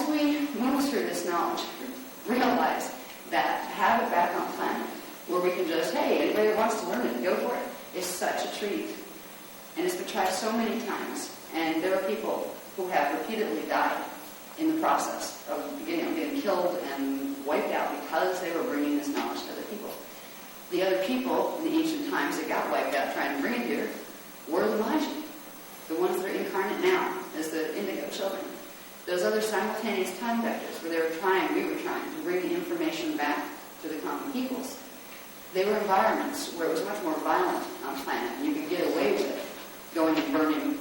as we move through this knowledge, realize that to have it back on planet, where we can just, hey, anybody that wants to learn it, go for it, is such a treat. And it's been tried so many times. And there are people who have repeatedly died in the process of getting killed and wiped out because they were bringing this knowledge to other people. The other people in the ancient times that got wiped out trying to bring it here were the Magi, the ones that are incarnate now as the indigo children. Those other simultaneous time vectors where we were trying to bring the information back to the common peoples. They were environments where it was much more violent on planet, and you could get away with it, going and burning,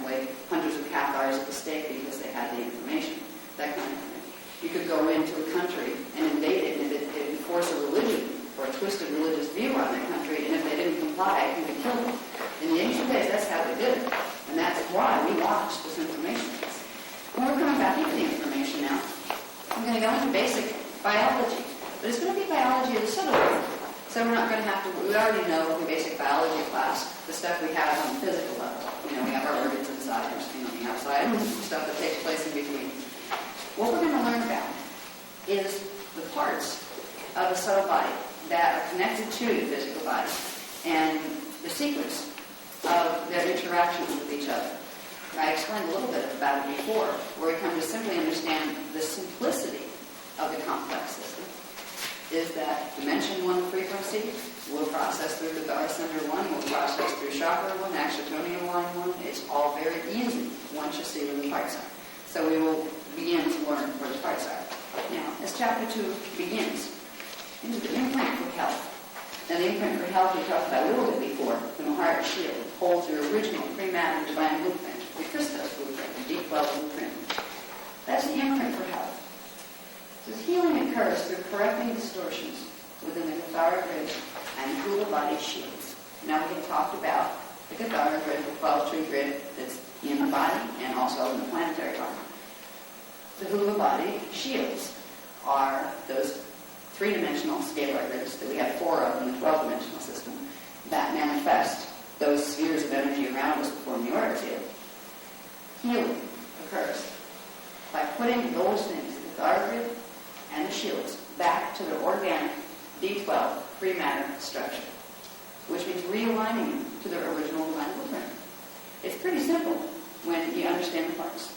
like hundreds of Cathars at the stake because they had the information, that kind of thing. You could go into a country and invade it, and it enforce a religion or a twisted religious view on that country, and if they didn't comply, you could kill them. In the ancient days, that's how they did it, and that's why we watched this information. Well, we're coming back into the information now. I'm going to go into basic biology, but it's going to be biology of the subtle world. So we're not going to have to, we already know from basic biology class the stuff we have on the physical level. We have our organs inside, our skin on the outside, and stuff that takes place in between. What we're going to learn about is the parts of the subtle body that are connected to the physical body and the sequence of their interactions with each other. I explained a little bit about it before, where we come to simply understand the simplicity of the complex system. Is that dimension 1 frequency will process through the Kathara center 1, will process through chakra 1, Axotonia line 1. It's all very easy once you see where the parts are. So we will begin to learn where the parts are. Now, as chapter 2 begins, into the imprint for health. Now, the imprint for health we talked about a little bit before. The Mahara shield holds your original pre-matter divine blueprint, the Christos blueprint, the D12 blueprint. That's the imprint for health. This healing occurs through correcting distortions within the Kathara grid and the Hula body shields. Now we have talked about the Kathara grid, the 12-tree grid that's in the body and also in the planetary body. The Hula body shields are those three-dimensional scalar grids that we have 4 of in the 12-dimensional system that manifest those spheres of energy around us that form the auric field. Healing occurs by putting those things, the Kathara grid and the shields, back to their organic D12 free matter structure, which means realigning them to their original divine blueprint. It's pretty simple when you understand the parts.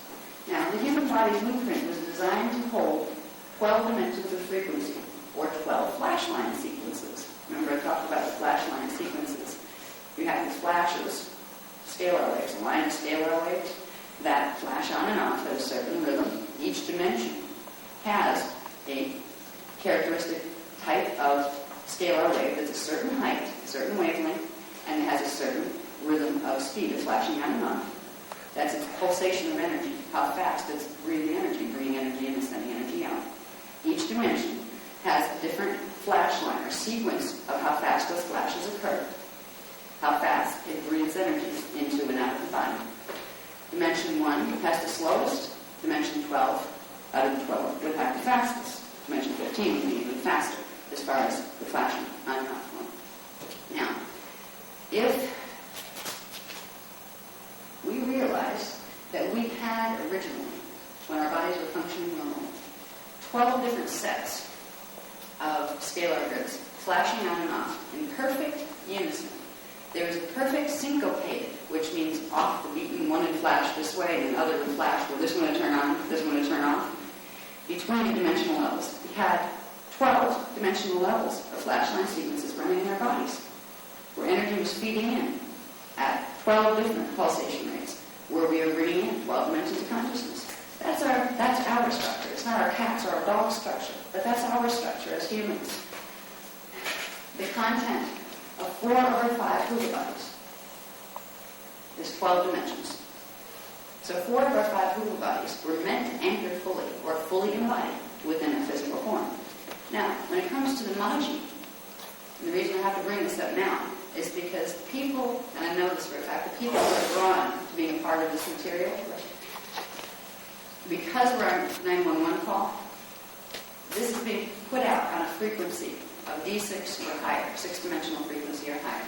Now, the human body's blueprint was designed to hold 12 dimensions of frequency, or 12 flash line sequences. Remember I talked about the flash line sequences. You have these flashes, scalar waves, a line of scalar waves that flash on and off at a certain rhythm. Each dimension has a characteristic type of scalar wave that's a certain height, a certain wavelength, and it has a certain rhythm of speed of flashing on and off. That's its pulsation of energy, how fast it's bringing energy in and sending energy out. Each dimension has a different flash line or sequence of how fast those flashes occur, how fast it breathes energy into and out of the body. Dimension 1 has the slowest, dimension 12 out of the 12 would have the fastest. Dimension 15 would be even faster as far as the flashing on and off. Now, if we realize that we had originally, when our bodies were functioning normally, 12 different sets of scalar grids flashing on and off in perfect unison. There is a perfect syncopated, which means off the beaten, one would flash this way and the other would flash, well, this one would turn on, this one would turn off. Between the dimensional levels, we had 12 dimensional levels of flashline sequences running in our bodies, where energy was feeding in at 12 different pulsation rates, where we are bringing in 12 dimensions of consciousness. That's our structure. It's not our cat's or our dog's structure, but that's our structure as humans. The content of 4 of our 5 Hula bodies is 12 dimensions. So 4 of our 5 Hula bodies were meant to anchor fully, or fully embodied, within a physical form. Now, when it comes to the Magi, and the reason I have to bring this up now is because people, and I know this for a fact, the people who are drawn to being a part of this material, because we're on 911 call, this is being put out on a frequency of D6 or higher, 6-dimensional frequency or higher.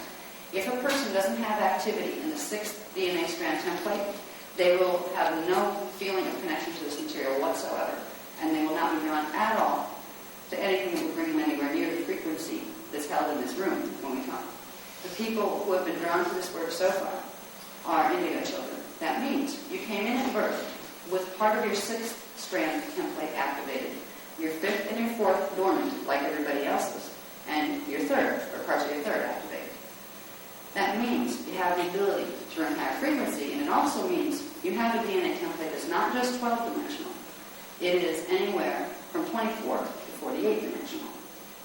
If a person doesn't have activity in the 6th DNA strand template, They will have no feeling of connection to this material whatsoever, and they will not be drawn at all to anything that would bring them anywhere near the frequency that's held in this room when we talk. The people who have been drawn to this work so far are indigo children. That means you came in at birth with part of your sixth strand template activated, your fifth and your fourth dormant, like everybody else's, and your third, or parts of your third, activated. That means you have the ability to run higher frequency, and it also means you have a DNA template that's not just 12-dimensional. It is anywhere from 24 to 48-dimensional.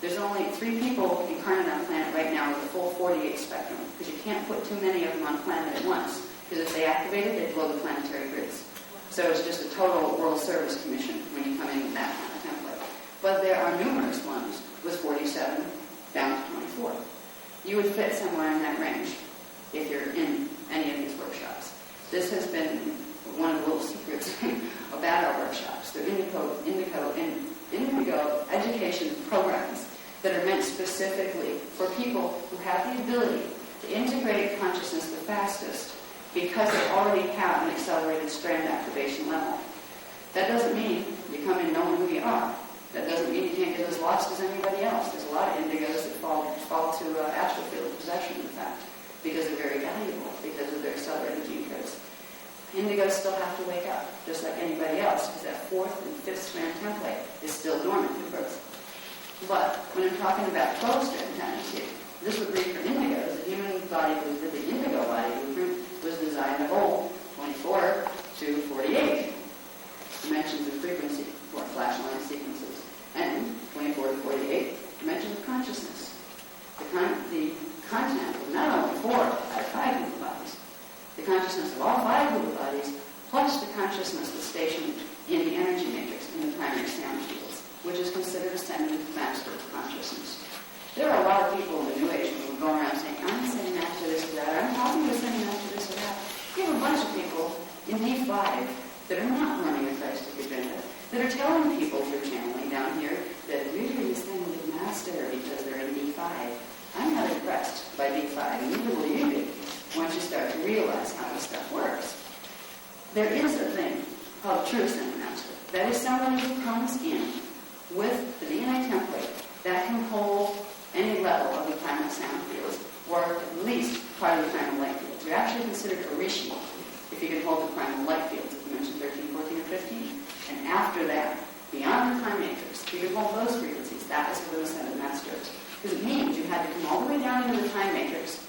There's only 3 people incarnate on planet right now with the full 48 spectrum, because you can't put too many of them on planet at once, because if they activate it, they blow the planetary grids. So it's just a total World Service Commission when you come in with that kind of template. But there are numerous ones with 47 down to 24. You would fit somewhere in that range if you're in any of these workshops. This has been one of the little secrets about our workshops. They're indigo education programs that are meant specifically for people who have the ability to integrate consciousness the fastest because they already have an accelerated strand activation level. That doesn't mean you come in knowing who you are. That doesn't mean you can't get as lost as anybody else. There's a lot of indigos that fall to astral field possession, in fact, because they're very valuable, because of their accelerated gene codes. Indigos still have to wake up, just like anybody else, because that fourth and fifth strand template is still dormant at birth. But when I'm talking about 12-strand tendency, this would read for indigos. The human body, the indigo body blueprint, was designed to hold 24 to 48 dimensions of frequency for flash line sequences, and 24 to 48 dimensions of consciousness. The content of not only 4 out of 5 human bodies, the consciousness of all 5 human bodies, plus the consciousness that's stationed in the energy matrix in the primary sound fields, which is considered ascended master of consciousness. There are a lot of people in the New Age who go around saying, I'm sending master this or that, I'm talking to sending master this or that. You have a bunch of people in D5 that are not running a Christic agenda, that are telling people through channeling down here that usually you send the master because they're in D5. I'm not impressed by D5, and neither will you be once you start to realize how this stuff works. There is a thing called true ascended master. That is somebody who comes in with the DNA template that can hold any level of the primal sound fields, or at least part of the primal light fields. You're actually considered a rishi if you can hold the primal light fields at dimension 13, 14, or 15. And after that, beyond the time matrix, if you can hold those frequencies, that is what an ascended master is. Because it means you had to come all the way down into the time matrix,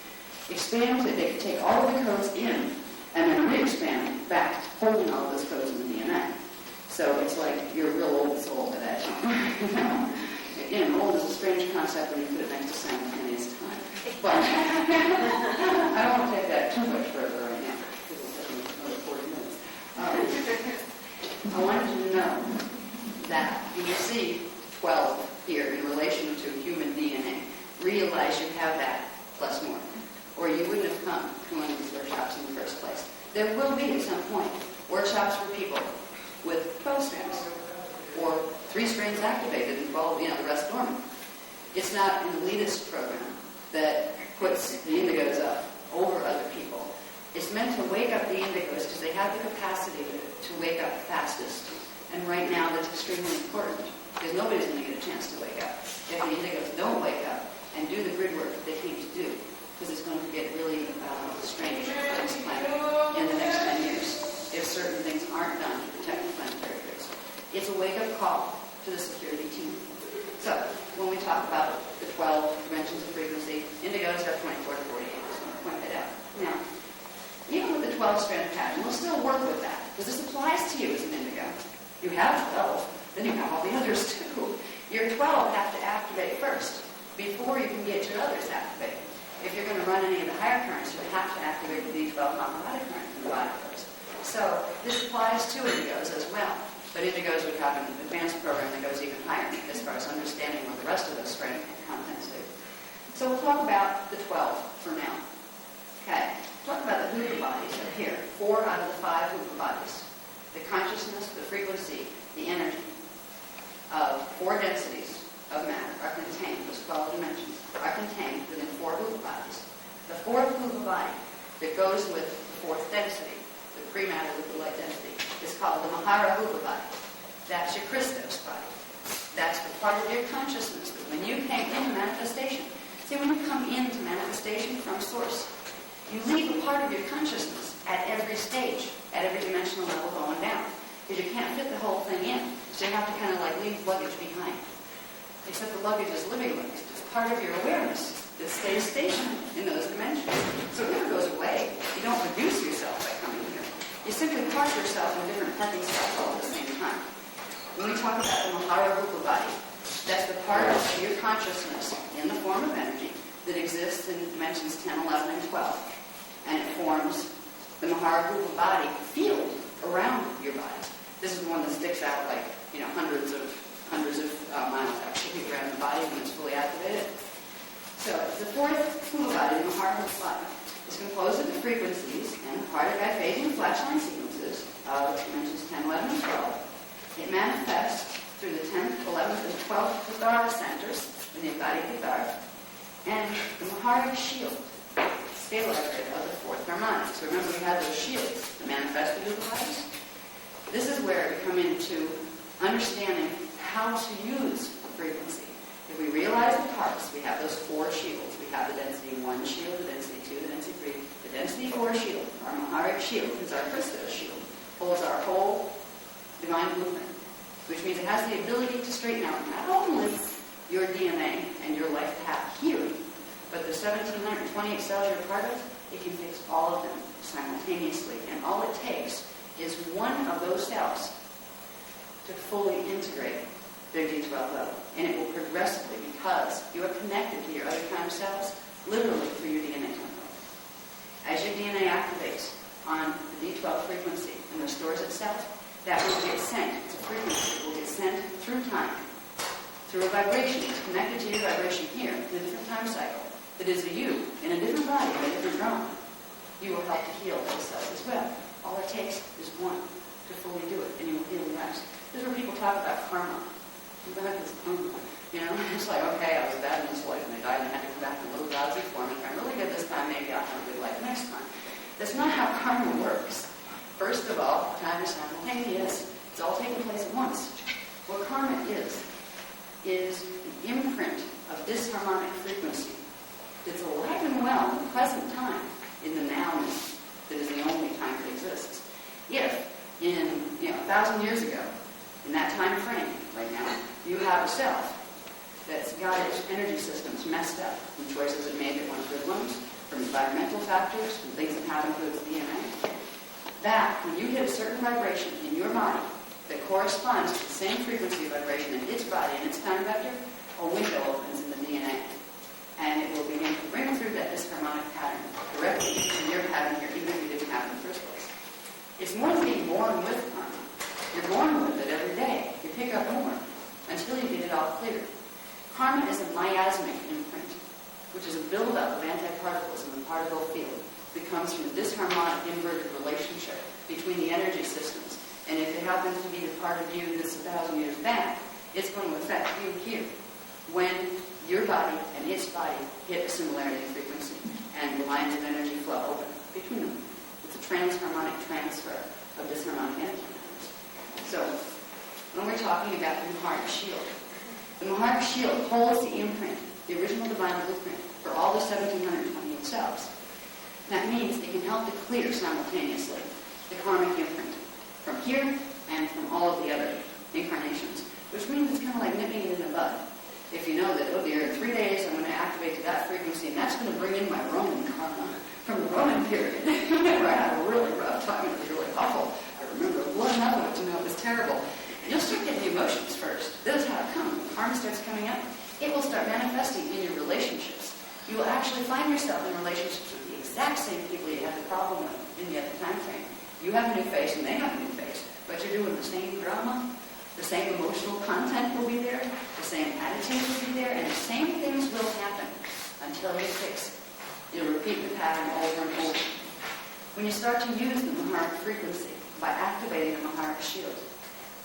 expand it, they could take all of the codes in, and then re-expand back, holding all of those codes in the DNA. So it's like you're a real old soul by that time. Again, old is a strange concept when you put it next to simultaneous time. But I don't want to take that too much further right now, because it'll take me another 40 minutes. I wanted you to know that when you see 12 here in relation to human DNA, realize you have that plus more, or you wouldn't have come to one of these workshops in the first place. There will be, at some point, workshops for people with 12 strands, or 3 strands activated and 12, the rest dormant. It's not an elitist program that puts the indigos up over other people. It's meant to wake up the indigos because they have the capacity to wake up fastest. And right now that's extremely important because nobody's going to get a chance to wake up if the indigos don't wake up and do the grid work that they came to do, because it's going to get really strange on this planet in the next 10 years if certain things aren't done to protect the planetary grids. It's a wake-up call to the security team. So when we talk about the 12 dimensions of frequency, indigos have 24 to 48. I just want to point that out. Now, even with the 12-strand pattern, we'll still work with that, because this applies to you as an indigo. You have 12, then you have all the others too. Your 12 have to activate first before you can get your others activated. If you're going to run any of the higher currents, you have to activate the D12 non-melodic current in the body first. So this applies to indigos as well. But indigos would have an advanced program that goes even higher as far as understanding what the rest of those strand contents do. So we'll talk about the 12 for now. Okay, talk about the hookah bodies up here. 4 out of the 5 hookah bodies. The consciousness, the frequency, the energy of 4 densities of matter are contained, those 12 dimensions, are contained within 4 hookah bodies. The 4th hookah body that goes with the 4th density, the free matter with the light density, is called the Mahararupa body. That's your Christos body. That's the part of your consciousness that when you came into manifestation, see, when you come into manifestation from Source, you leave a part of your consciousness at every stage, at every dimensional level going down. Because you can't fit the whole thing in. So you have to kind of like leave luggage behind. Except the luggage is living luggage. It's part of your awareness that stays stationary in those dimensions. So it never goes away. You don't reduce yourself by coming here. You simply park yourself in different parking spots all at the same time. When we talk about the Mahararupa body, that's the part of your consciousness in the form of energy that exists in dimensions 10, 11, and 12. And it forms the Mahararupa body field around your body. This is the one that sticks out like, hundreds of miles actually around the body when it's fully activated. So the fourth Hula body, the Mahararupa body, is composed of the frequencies and part of phasing flashline sequences of dimensions 10, 11, and 12. It manifests through the 10th, 11th, and 12th Kathara centers in the embodied Kathara, and the Mahara shield, stabilizer of the fourth harmonic. So remember we had those shields that manifested through the bodies? This is where we come into understanding how to use the frequency. If we realize the parts, we have those four shields. We have the density 1 shield, the density 2, the density 3. The density 4 shield, our Maharic shield, is our Christos shield, holds our whole divine blueprint, which means it has the ability to straighten out not only your DNA and your life path here, but the 1,728 cells you're part of, it can fix all of them simultaneously. And all it takes is one of those cells to fully integrate their D12 level. And it will progressively, because you are connected to your other kind of cells, literally through your DNA template. As your DNA activates on the D12 frequency and restores itself, that will get sent. It's a frequency. It will get sent through time, through a vibration. It's connected to your vibration here in a different time cycle. That is a you in a different body, in a different drama. You will help to heal those cells as well. All it takes is one to fully do it, and you will heal the rest. This is where people talk about karma. What the heck is karma? It's like, okay, I was bad in this life and I died and I had to come back in a little godly form. If I'm really good this time, maybe I'll have a good life next time. That's not how karma works. First of all, time is simultaneous. It's all taking place at once. What karma is the imprint of disharmonic frequency that's alive and well in the present time, in the nowness that is the only time that exists. If in 1,000 years ago, in that time frame right now, you have a self that's got its energy systems messed up from choices it made that weren't good ones, from environmental factors, from things that happened to its DNA, that when you hit a certain vibration in your body that corresponds to the same frequency vibration in its body and its time vector, a window opens in the DNA. And it will begin to bring through that disharmonic pattern directly into your pattern here, even if you didn't have it in the first place. It's more than being born with karma. You're born with it every day. You pick up more until you get it all clear. Karma is a miasmic imprint, which is a buildup of antiparticles in the particle field that comes from a disharmonic inverted relationship between the energy systems. And if it happens to be the part of you that's 1,000 years back, it's going to affect you here. When your body and its body hit a similarity in frequency and the lines of energy flow open between them. It's a transharmonic transfer of disharmonic energy. So, when we're talking about the Maharic shield, the Maharic shield holds the imprint, the original divine blueprint, for all the 1,728 cells. That means it can help to clear simultaneously the karmic imprint from here and from all of the other incarnations, which means it's kind of like nipping it in the bud. If you know that, oh dear, in 3 days I'm going to activate to that frequency, and that's going to bring in my Roman karma from the Roman period. Where I had a really rough time, it was really awful. I remember blood enough of it to know it was terrible. You'll start getting the emotions first. This is how it comes. When karma starts coming up, it will start manifesting in your relationships. You will actually find yourself in relationships with the exact same people you had the problem with in the other time frame. You have a new face and they have a new face, but you're doing the same drama. The same emotional content will be there, the same attitude will be there, and the same things will happen until you fix it. You'll repeat the pattern over and over. When you start to use the Maharic frequency by activating the Maharic shield,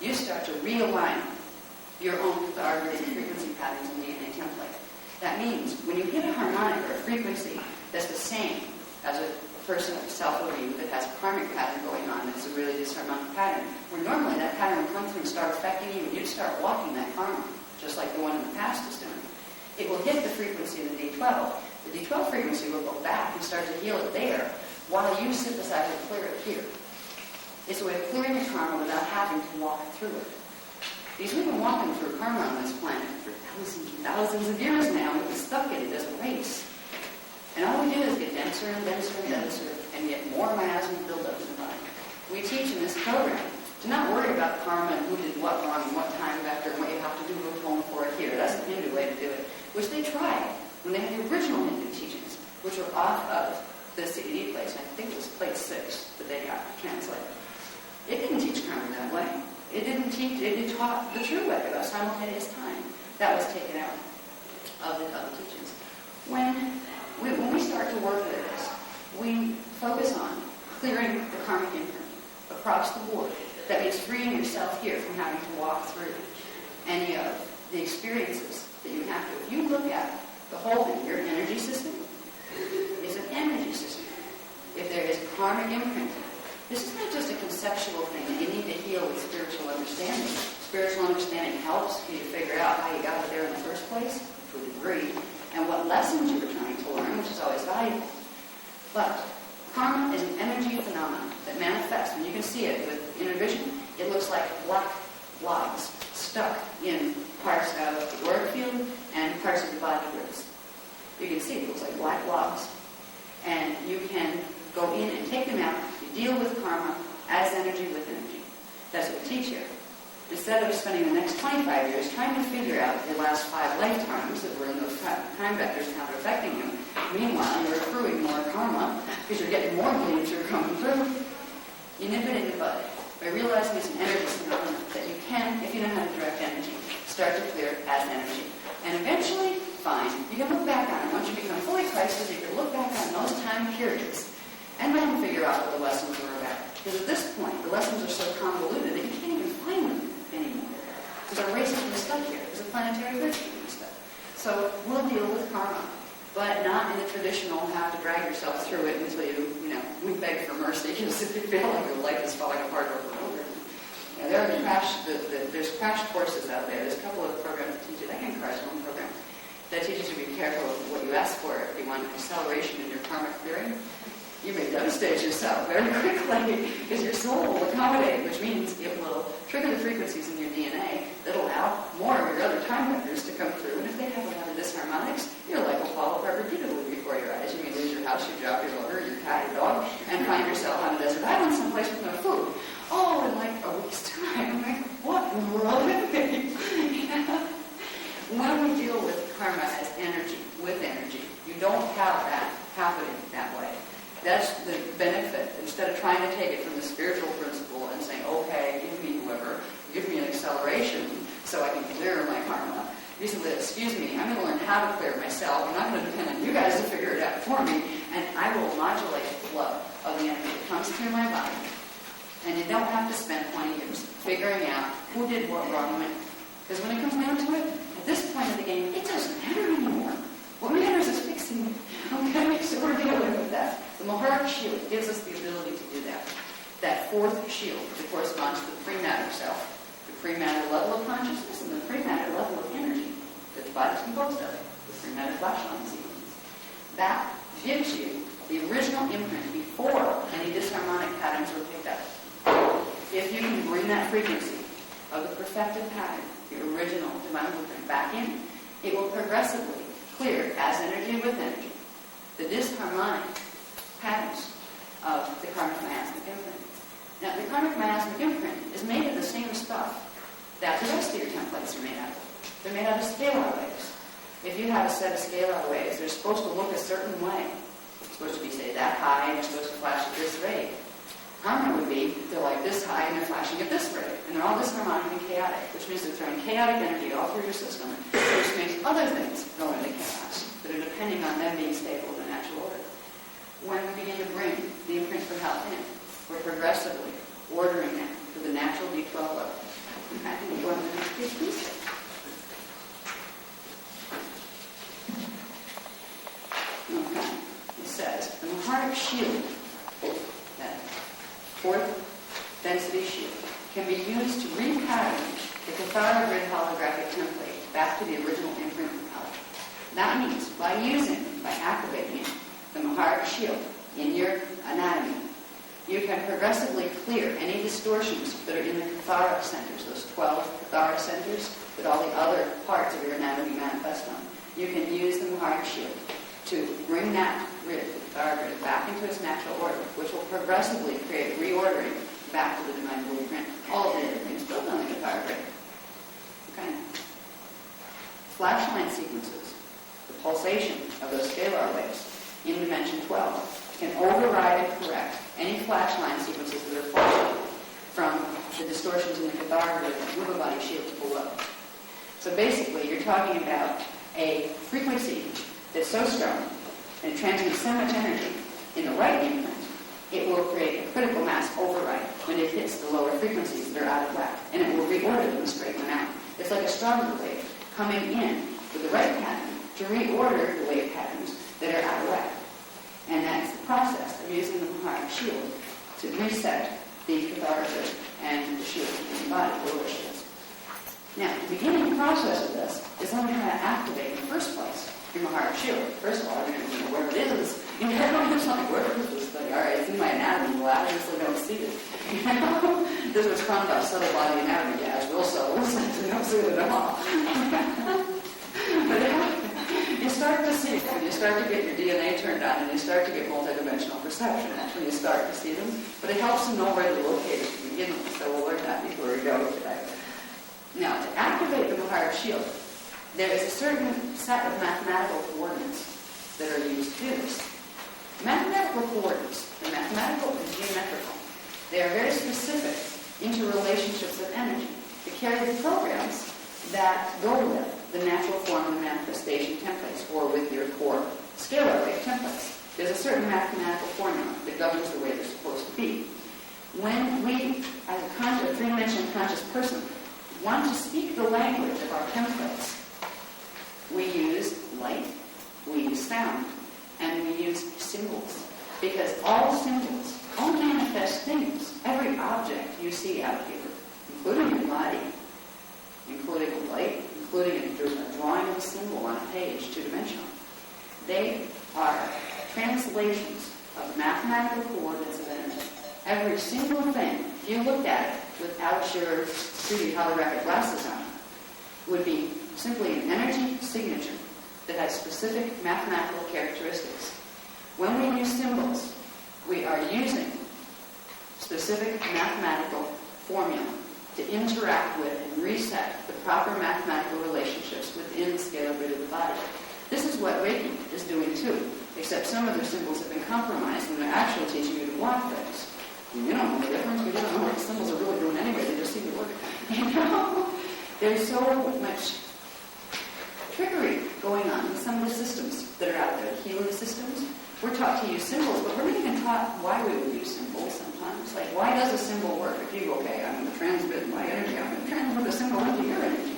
you start to realign your own Kathara frequency patterns in the DNA template. That means when you hit a harmonic or a frequency that's the same as a person of self-view that has a karmic pattern going on, time it's a really disharmonic pattern, where normally that pattern would come through and start affecting you, and you'd start walking that karma, just like the one in the past is doing. It will hit the frequency of the D12. The D12 frequency will go back and start to heal it there, while you synthesize and clear it here. It's a way of clearing the karma without having to walk through it. Because we've been walking through karma on this planet for thousands and thousands of years now. We've been stuck in it as a race. And all we do is get denser and denser and denser, and get more miasma buildup in the body. We teach in this program to not worry about karma and who did what wrong and what time vector and what you have to do to atone for it here. That's the Hindu way to do it, which they tried when they had the original Hindu teachings, which were off of the CBD plates. I think it was plate 6 that they got translated. It didn't teach karma that way. It taught the true way about simultaneous time. That was taken out of the teachings. When we start to work with this, we focus on clearing the karmic imprint across the board. That means freeing yourself here from having to walk through any of the experiences that you have to. If you look at the whole thing, your energy system is an energy system. If there is karmic imprint, this is not just a conceptual thing that you need to heal with spiritual understanding. Spiritual understanding helps you to figure out how you got it there in the first place, to a degree, and what lessons you were trying to learn, which is always valuable. But karma is an energy phenomenon that manifests, and you can see it with inner vision. It looks like black blobs stuck in parts of the auric field and parts of the body grids. You can see it looks like black blobs. And you can go in and take them out. You deal with karma as energy with energy. That's what we teach here. Instead of spending the next 25 years trying to figure out the last 5 lifetimes that were in those time vectors and how they're affecting you, meanwhile you're accruing more karma because you're getting more bleeds you're coming through. You nip it in the bud by realizing it's an energy phenomenon that you can, if you know how to direct energy, start to clear as energy. And eventually, fine, you can look back on it. Once you become fully Christed, you can look back on those time periods and then figure out what the lessons were about. Because at this point, the lessons are so convoluted that you can't even find them anymore. Because our race has been stuck here. There's a planetary glitch being stuck. So we'll deal with karma, but not in the traditional have to drag yourself through it until we beg for mercy. Because if you feel like your life is falling apart over and over. There's crash courses out there. There's a couple of programs that teach it. I can crash one program that teaches you to be careful of what you ask for. If you want acceleration in your karmic clearing, you may devastate yourself very quickly because your soul will accommodate, which means it will trigger the frequencies in your DNA that allow more of your other time vectors to come through. And if they have a lot of disharmonics, your life will fall apart repeatedly before your eyes. You may lose your house, your job, your lover, your cat, your dog, and find yourself on a desert island someplace with no food. Oh, in like a week's time. I'm like, what in the world is it? When we deal with karma as energy, with energy, you don't have that happening that way. That's the benefit. Instead of trying to take it from the spiritual principle and saying, okay, give me whoever, give me an acceleration so I can clear my karma. You simply, excuse me, I'm going to learn how to clear myself. I'm not going to depend on you guys to figure it out for me, and I will modulate the flow of the energy that comes through my body. And you don't have to spend 20 years figuring out who did what wrong when. Because when it comes down to it, at this point of the game, it doesn't matter anymore. What matters is fixing it. Okay, so we're dealing with that. The Mahara shield gives us the ability to do that. That fourth shield that corresponds to the pre-matter self, the pre-matter level of consciousness, and the pre-matter level of energy that the body is composed of, the pre-matter flashlights. That gives you the original imprint before any disharmonic patterns were picked up. If you can bring that frequency of the perfected pattern, the original divine blueprint, back in, it will progressively clear as energy with energy the disharmonic patterns of the karmic miasmic imprint. Now, the karmic miasmic imprint is made of the same stuff that the rest of your templates are made out of. They're made out of scalar waves. If you have a set of scalar waves, they're supposed to look a certain way. It's supposed to be, say, that high, and they're supposed to flash at this rate. Karma would be, they're like this high, and they're flashing at this rate. And they're all disharmonic and chaotic, which means they're throwing chaotic energy all through your system, which makes other things go into chaos that are depending on them being stable in a natural order. When we begin to bring the imprint for health in, we're progressively ordering them to the natural D12 level. I think you go on to the next page, please. Okay. It says, the Mahara shield that fourth density shield, can be used to repattern the Kathara grid holographic template back to the original imprint palette. That means by activating the Mahara shield in your anatomy, you can progressively clear any distortions that are in the Kathara centers, those 12 Kathara centers that all the other parts of your anatomy manifest on. You can use the Mahara shield to bring that grid, the Kathara grid, back into its natural order, which will progressively create reordering back to the divine blueprint. All of the other things built on the Kathara grid. Okay? Flashline sequences, the pulsation of those scalar waves in dimension 12, can override and correct any flashline sequences that are flashing from the distortions in the Kathara grid that move a body shield to below. So basically, you're talking about a frequency that's so strong and it transmits so much energy in the right imprint, it will create a critical mass override when it hits the lower frequencies that are out of whack, and it will reorder them and straighten them out. It's like a stronger wave coming in with the right pattern to reorder the wave patterns that are out of whack. And that's the process of using the Mahara shield to reset the Kathara grid and the shield in the body, the lower shields. Now, the beginning process of this is learning how to activate in the first place your Mahara shield. First of all, you're going to know where it is. You know, it's like, where is this thing? All right, it's in my anatomy. Well, I obviously don't see it. You know? This was fun about subtle body anatomy. Yeah, it's real subtle. You don't see it at all. But you start to see it when you start to get your DNA turned on and you start to get multidimensional perception. That's when you start to see them. But it helps to know where to locate it to begin with. So we'll learn that before we go today. Now, to activate the Mahara shield, there is a certain set of mathematical coordinates that are used to do this. Mathematical coordinates, they're mathematical and geometrical. They are very specific interrelationships of energy to carry the programs that go with the natural form and manifestation templates, or with your core scalar wave templates. There's a certain mathematical formula that governs the way they're supposed to be. When we, as a three-dimensional conscious person, want to speak the language of our templates, we use light, we use sound, and we use symbols. Because all symbols, all manifest things, every object you see out here, including your body, including light, including a drawing of a symbol on a page, two-dimensional, they are translations of mathematical coordinates of energy. Every single thing, if you looked at it without your 3D holographic glasses on, would be simply an energy signature that has specific mathematical characteristics. When we use symbols, we are using specific mathematical formula to interact with and reset the proper mathematical relationships within the scalar grid of the body. This is what Reiki is doing too, except some of their symbols have been compromised and they're actually teaching you to block things. You don't know the difference. You don't know what the symbols are really doing anyway. They just seem to work. You know? There's so much trickery going on in some of the systems that are out there, healing systems. We're taught to use symbols, but we're not even taught why we would use symbols sometimes. Like, why does a symbol work? If you go, okay, I'm going to transmit my energy, I'm going to transmit the symbol into your energy.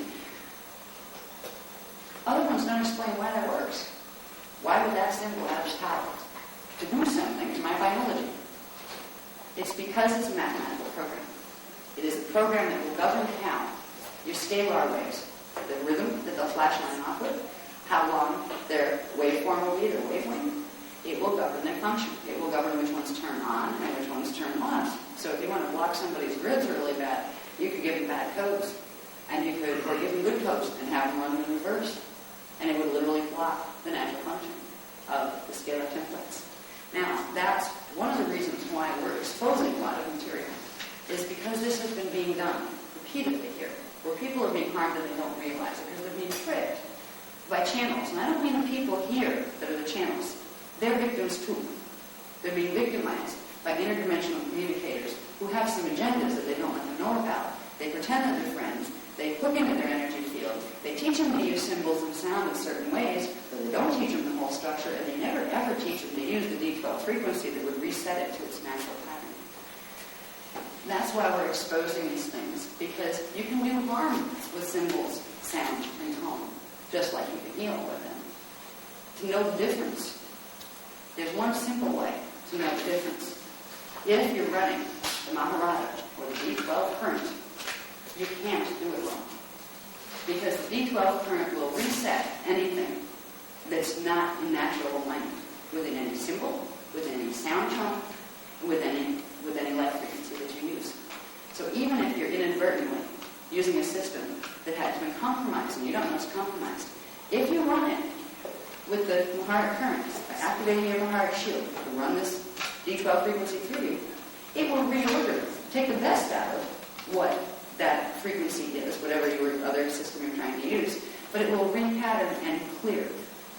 Other ones don't explain why that works. Why would that symbol have power to do something to my biology? It's because it's a mathematical program. It is a program that will govern how your scalar waves, the rhythm that they'll flash line off with, how long their waveform will be, their wavelength. It will govern their function. It will govern which ones turn on and which ones turn off. So if you want to block somebody's grids really bad, you could give them bad codes. And you could, or give them good codes and have them run in reverse. And it would literally block the natural function of the scalar templates. Now, that's one of the reasons why we're exposing a lot of material, is because this has been being done repeatedly here, where people are being harmed and they don't realize it, because they're being tricked by channels. And I don't mean the people here that are the channels. They're victims too. They're being victimized by interdimensional communicators who have some agendas that they don't let them know about. They pretend that they're friends. They hook into their energy field. They teach them to use symbols and sound in certain ways, but they don't teach them the whole structure, and they never ever teach them to use the D12 frequency that would reset it to its natural pattern. That's why we're exposing these things, because you can do harm with symbols, sound, and tone, just like you can heal with them. To know the difference, there's one simple way to know the difference. If you're running Maharada or the D12 current, you can't do it wrong. Because the D12 current will reset anything that's not in natural alignment within any symbol, within any sound chunk, with any light frequency that you use. So even if you're inadvertently using a system that has been compromised and you don't know it's compromised, if you run it with the Mahara currents, by activating your Mahara shield to run this D12 frequency through you, it will reorder, take the best out of what that frequency is, whatever your other system you're trying to use, but it will repattern and clear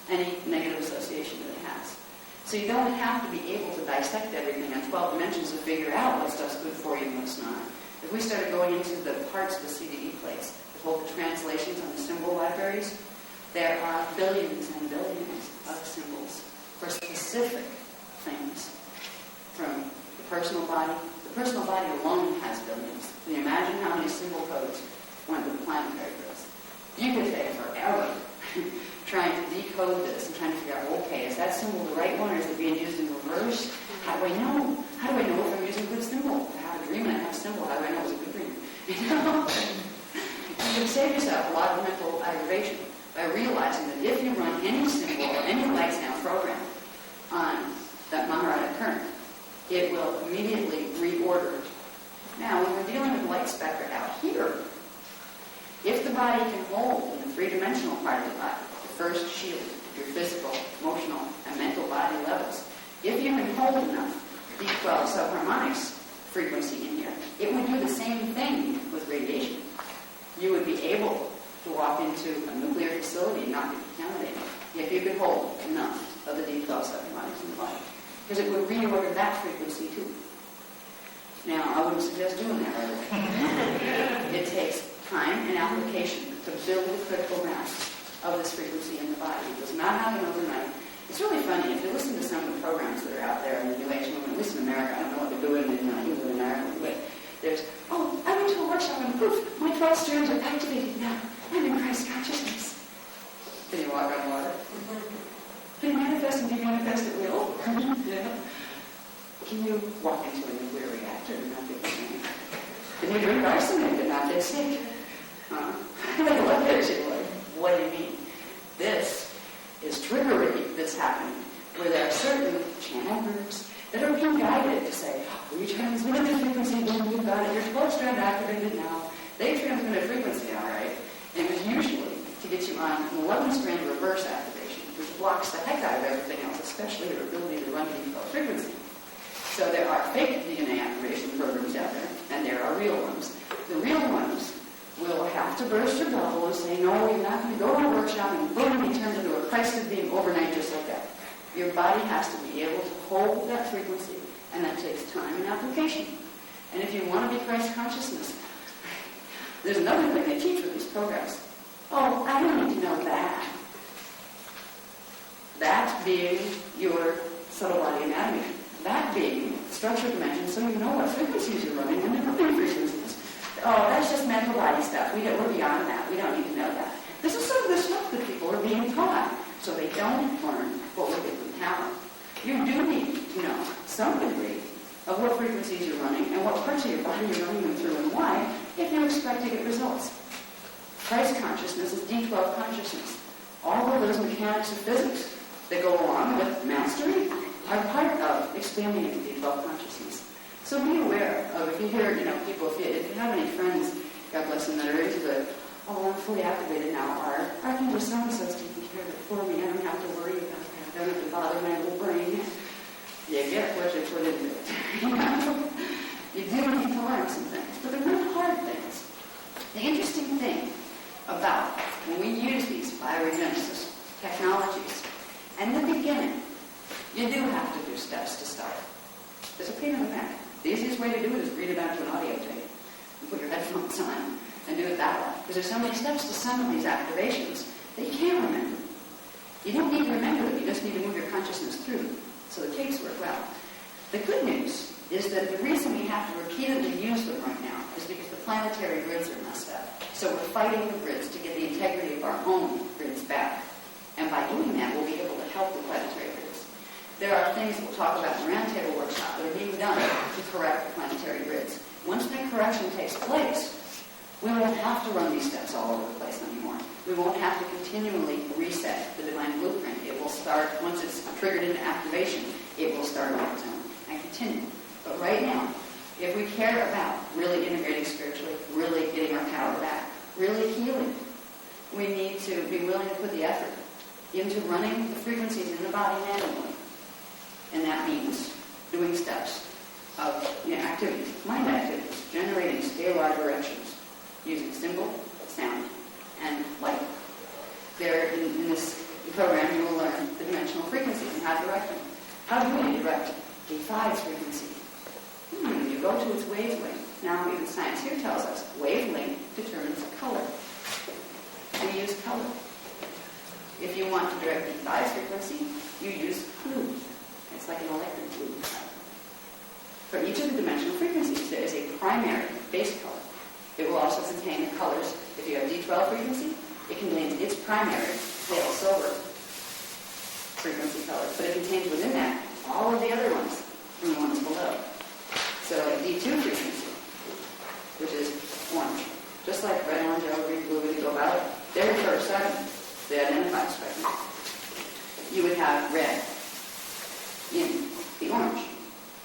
any negative association that it has. So you don't have to be able to dissect everything in 12 dimensions and figure out what stuff's good for you and what's not. If we started going into the parts of the CDE plates, the whole translations on the symbol libraries, there are billions and billions of symbols for specific things from the personal body. The personal body alone has billions. Can you imagine how many symbol codes went with the planetary grids? You could take forever trying to decode this and trying to figure out, okay, is that symbol the right one or is it being used in reverse? How do I know? How do I know if I'm using a good symbol? I have a dream and I have a symbol. How do I know it's a good dream? You know? You can save yourself a lot of mental aggravation by realizing that if you run any symbol or any light sound program on that Maharada current, it will immediately reorder. Now, when we're dealing with light spectra out here, if the body can hold in the three-dimensional part of the body, the first shield, your physical, emotional, and mental body levels, if you can hold enough D12 subharmonics frequency in here, it would do the same thing with radiation. You would be able to walk into a nuclear facility and not be contaminated if you could hold enough of the D12 subharmonics in the body. Because it would reorder that frequency too. Now, I wouldn't suggest doing that right away. It takes time and application to build the critical mass of this frequency in the body. It does not happen overnight. It's really funny, if you listen to some of the programs that are out there in the New Age movement, at least in America, I don't know what they're doing in England and Ireland, but there's, oh, I went to a workshop and poof, my 12 strands are activated now. I'm in Christ consciousness. Can you walk on water? Can you manifest and de-manifest at will? Yeah. Can you walk into a nuclear reactor and not get sick? Can you drink arsenic and not get sick? What do you mean? This is triggery that's happening, where there are certain channel groups that are being guided to say, oh, you transmitted the frequency, you've got it, your 12-strand activated now. They transmit a frequency, all right, and it was usually to get you on an 11-strand reverse activation, which blocks the heck out of everything else, especially your ability to run D12 frequency. So there are fake DNA activation programs out there, and there are real ones. The real ones will have to burst your bubble and say, no, you're not going to go to a workshop and boom, be turned into a Christed being overnight just like that. Your body has to be able to hold that frequency, and that takes time and application. And if you want to be Christ consciousness, there's another thing they teach with these programs. Oh, I don't need to know that. That being your subtle body anatomy. That being structure dimension, so you know what frequencies you're running and the frequencies. Oh, that's just mental body stuff. We're beyond that. We don't need to know that. This is some of the stuff that people are being taught, so they don't learn what will give them power. You do need to know some degree of what frequencies you're running and what parts of your body you're running them through and why, if you expect to get results. Christ consciousness is D12 consciousness. All of those mechanics of physics that go along with mastery are part of expanding into D12 consciousness. So be aware of, if you hear, people, if you have any friends, God bless them, that are into the, oh, I'm fully activated now, or Archangel so-and-so's taking care of it for me, I don't have to worry about that, I don't have to bother my little brain. You get what you put into it. You do need to learn some things, but they're not hard things. The interesting thing about when we use these bioregenesis technologies, in the beginning, you do have to do steps to start. There's a pain in the neck. The easiest way to do it is read it out to an audio tape. You put your headphones on and do it that way. Because there's so many steps to some of these activations that you can't remember. You don't need to remember them. You just need to move your consciousness through. So the tapes work well. The good news is that the reason we have to repeatedly use them right now is because the planetary grids are messed up. So we're fighting the grids to get the integrity of our own grids back. And by doing that, we'll be able to help the planetary grids. There are things that we'll talk about in the roundtable workshop that are being done to correct the planetary grids. Once that correction takes place, we won't have to run these steps all over the place anymore. We won't have to continually reset the divine blueprint. It will start, once it's triggered into activation, it will start on its own and continue. But right now, if we care about really integrating spiritually, really getting our power back, really healing, we need to be willing to put the effort into running the frequencies in the body manually. And that means doing steps of activities, mind activities, generating scalar directions, using symbol, sound, and light. There, in this program, you will learn the dimensional frequencies and how to direct them. How do we direct D5's frequency? You go to its wavelength. Now, even science here tells us wavelength determines color. We use color. If you want to direct D5's frequency, you use blue. It's like an electric blue. For each of the dimensional frequencies, there is a primary base color. It will also contain the colors. If you have D12 frequency, it contains its primary pale silver frequency color. But it contains within that all of the other ones from the ones below. So like D2 frequency, which is orange. Just like red, orange, yellow, green, blue, indigo, violet, they're the first seven. They identify spectrum. You would have red in the orange,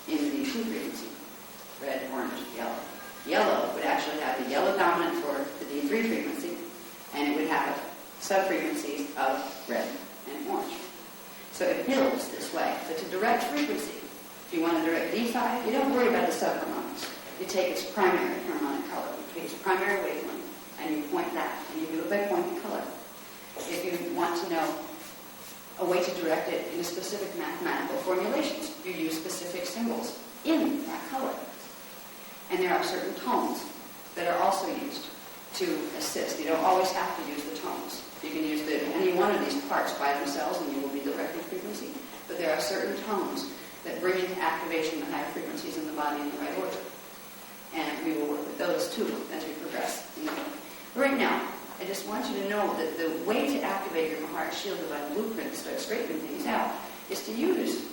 in the D2 frequency. Red, orange, yellow. Yellow would actually have the yellow dominant for the D3 frequency, and it would have sub-frequencies of red and orange. So it builds this way. So to direct frequency, if you want to direct D5, you don't worry about the sub-harmonics. You take its primary harmonic color, you take its primary wavelength, and you point that, and you do it by pointing color. If you want to know a way to direct it in specific mathematical formulations, you use specific symbols in that color. And there are certain tones that are also used to assist. You don't always have to use the tones. You can use any one of these parts by themselves and you will be directing frequency. But there are certain tones that bring into activation the higher frequencies in the body in the right order. And we will work with those too as we progress. Right now, I just want you to know that the way to activate your Mahara Shield Divine Blueprint, start straightening things out, is to use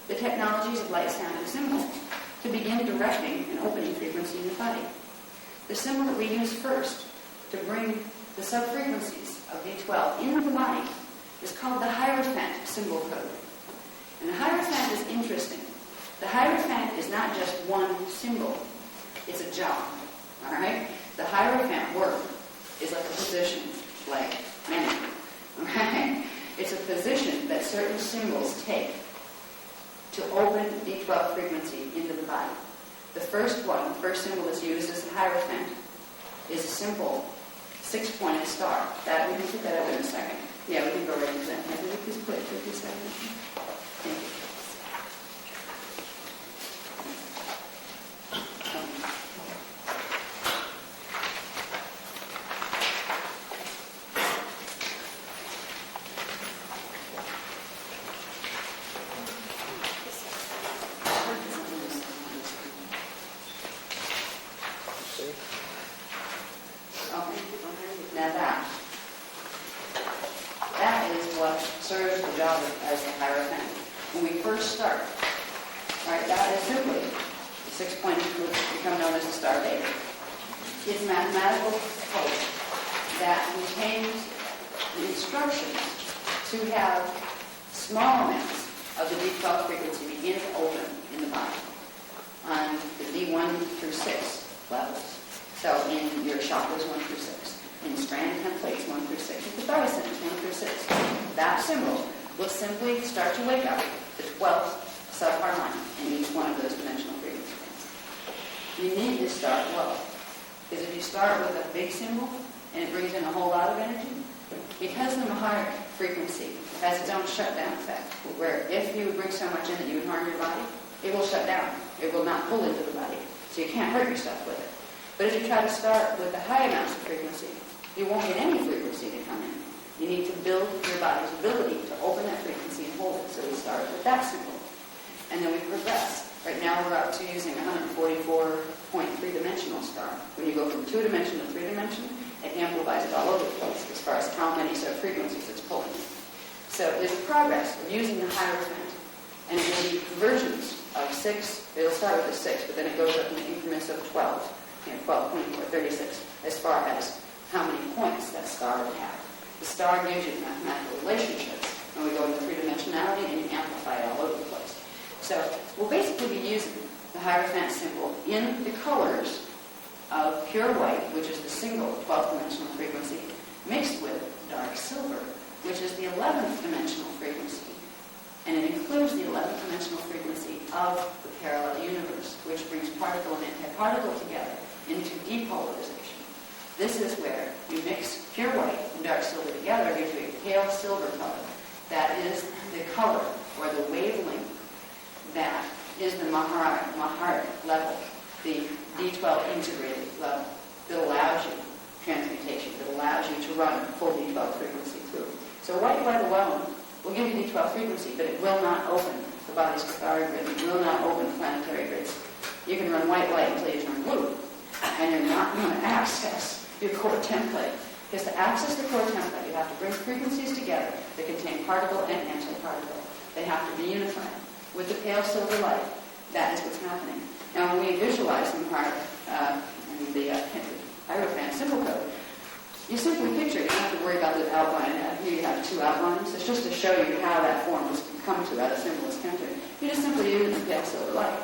the technologies of light, sound, and symbol to begin directing and opening frequency in the body. The symbol that we use first to bring the sub-frequencies of D12 into the body is called the Hierophant symbol code. And the Hierophant is interesting. The Hierophant is not just one symbol. It's a job. All right? The Hierophant word is like a position, like many. All right? It's a position that certain symbols take to open D12 frequency into the body. The first one, the first symbol that's used as the Hierophant, is a simple 6-pointed star. That we can put that up in a second. Yeah, we can go right into that. Can we please put it for 2 seconds? Thank you. Now that is what serves the job as the Hierophant. When we first start, right, that is simply the 6-pointed group become known as the Star Data. It's mathematical code that contains the instructions to have small amounts of the D12 frequency begin to open in the body on the D1 through 6 levels. So in your chakras 1 through 6. In strand templates 1 through 6, and Kathara centers 1 through 6. That symbol will simply start to wake up the 12th subharmonic in each one of those dimensional frequencies. You need to start low. Because if you start with a big symbol and it brings in a whole lot of energy, because the Mahara frequency has its own shutdown effect, where if you bring so much in that you would harm your body, it will shut down. It will not pull into the body. So you can't hurt yourself with it. But if you try to start with the high amounts of frequency, you won't get any frequency to come in. You need to build your body's ability to open that frequency and hold it. So we start with that symbol. And then we progress. Right now we're up to using 144.3-dimensional star. When you go from 2-dimension to 3-dimension, it amplifies it all over the place as far as how many sub-frequencies it's pulling. So there's a progress of using the Hierophant And it will be versions of 6. It'll start with a 6, but then it goes up in increments of 12. 12, 24, 36, as far as how many points that star would have. The star gives you mathematical relationships, and we go into three-dimensionality, and you amplify it all over the place. So we'll basically be using the Hierophant symbol in the colors of pure white, which is the single 12th dimensional frequency, mixed with dark silver, which is the 11th dimensional frequency. And it includes the 11th dimensional frequency of the parallel universe, which brings particle and antiparticle together into depolarization. This is where you mix pure white and dark silver together, gives you a pale silver color. That is the color, or the wavelength, that is the Maharic level, the D12 integrated level, that allows you transmutation, that allows you to run full D12 frequency through. So white light alone will give you D12 frequency, but it will not open the body's Kathara grid. It will not open planetary grids. You can run white light until you turn blue, and you're not going to access your core template. Because to access the core template, you have to bring frequencies together that contain particle and antiparticle. They have to be unified. With the pale silver light, that is what's happening. Now, when we visualize in the Hierophant symbol code, you simply picture it. You don't have to worry about the outline. Here you have two outlines. It's just to show you how that form has come to, how the symbol has come to. You just simply use the pale silver light.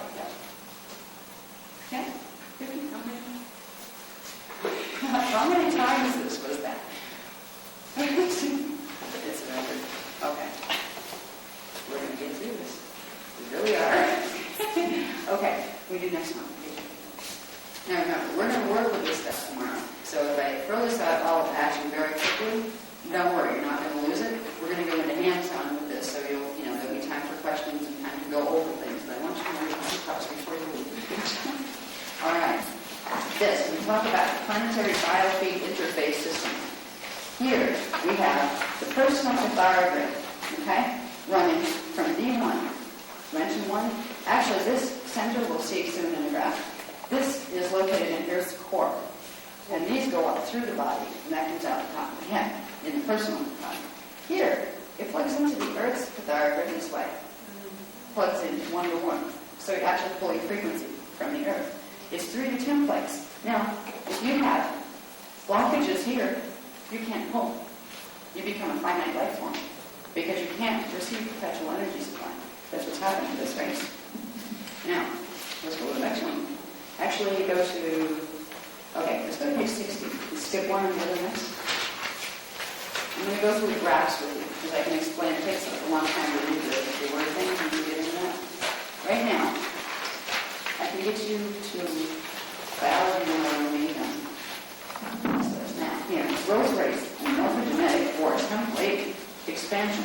Okay? How many times was that? It's a record. Okay. We're going to get through this. We really are. Okay. We do next one. Now remember, we're going to work with this stuff tomorrow. So if I throw this out all of action very quickly, don't worry, you're not going to lose it. We're going to go into hands-on with this, so there'll be time for questions and time to go over things. But I want you to learn some parts before you leave. All right. This, we talk about the planetary biofeed interface system. Here we have the personal Kathara grid, okay, running from D1, dimension 1. Actually, this center we'll see soon in the graph. This is located in Earth's core, and these go up through the body, and that comes out the top of the head in the personal Kathara. Here, it plugs into the Earth's Kathara grid this way. Plugs in 1 to 1, so you actually pull your frequency from the Earth. It's 3 to 10 plates. Now, if you have blockages here, you can't pull. You become a finite life form because you can't receive perpetual energy supply. That's what's happening to this race. Now, let's go to the next one. Actually, go to, let's go to page 60. Let's skip one and go to the next. I'm going to go through the graphs with you because I can explain. It takes a long time to read the word things and you get into that. Right now, I can get you to biology 101. So it's now here. Growth rate and morphogenetic or template expansion.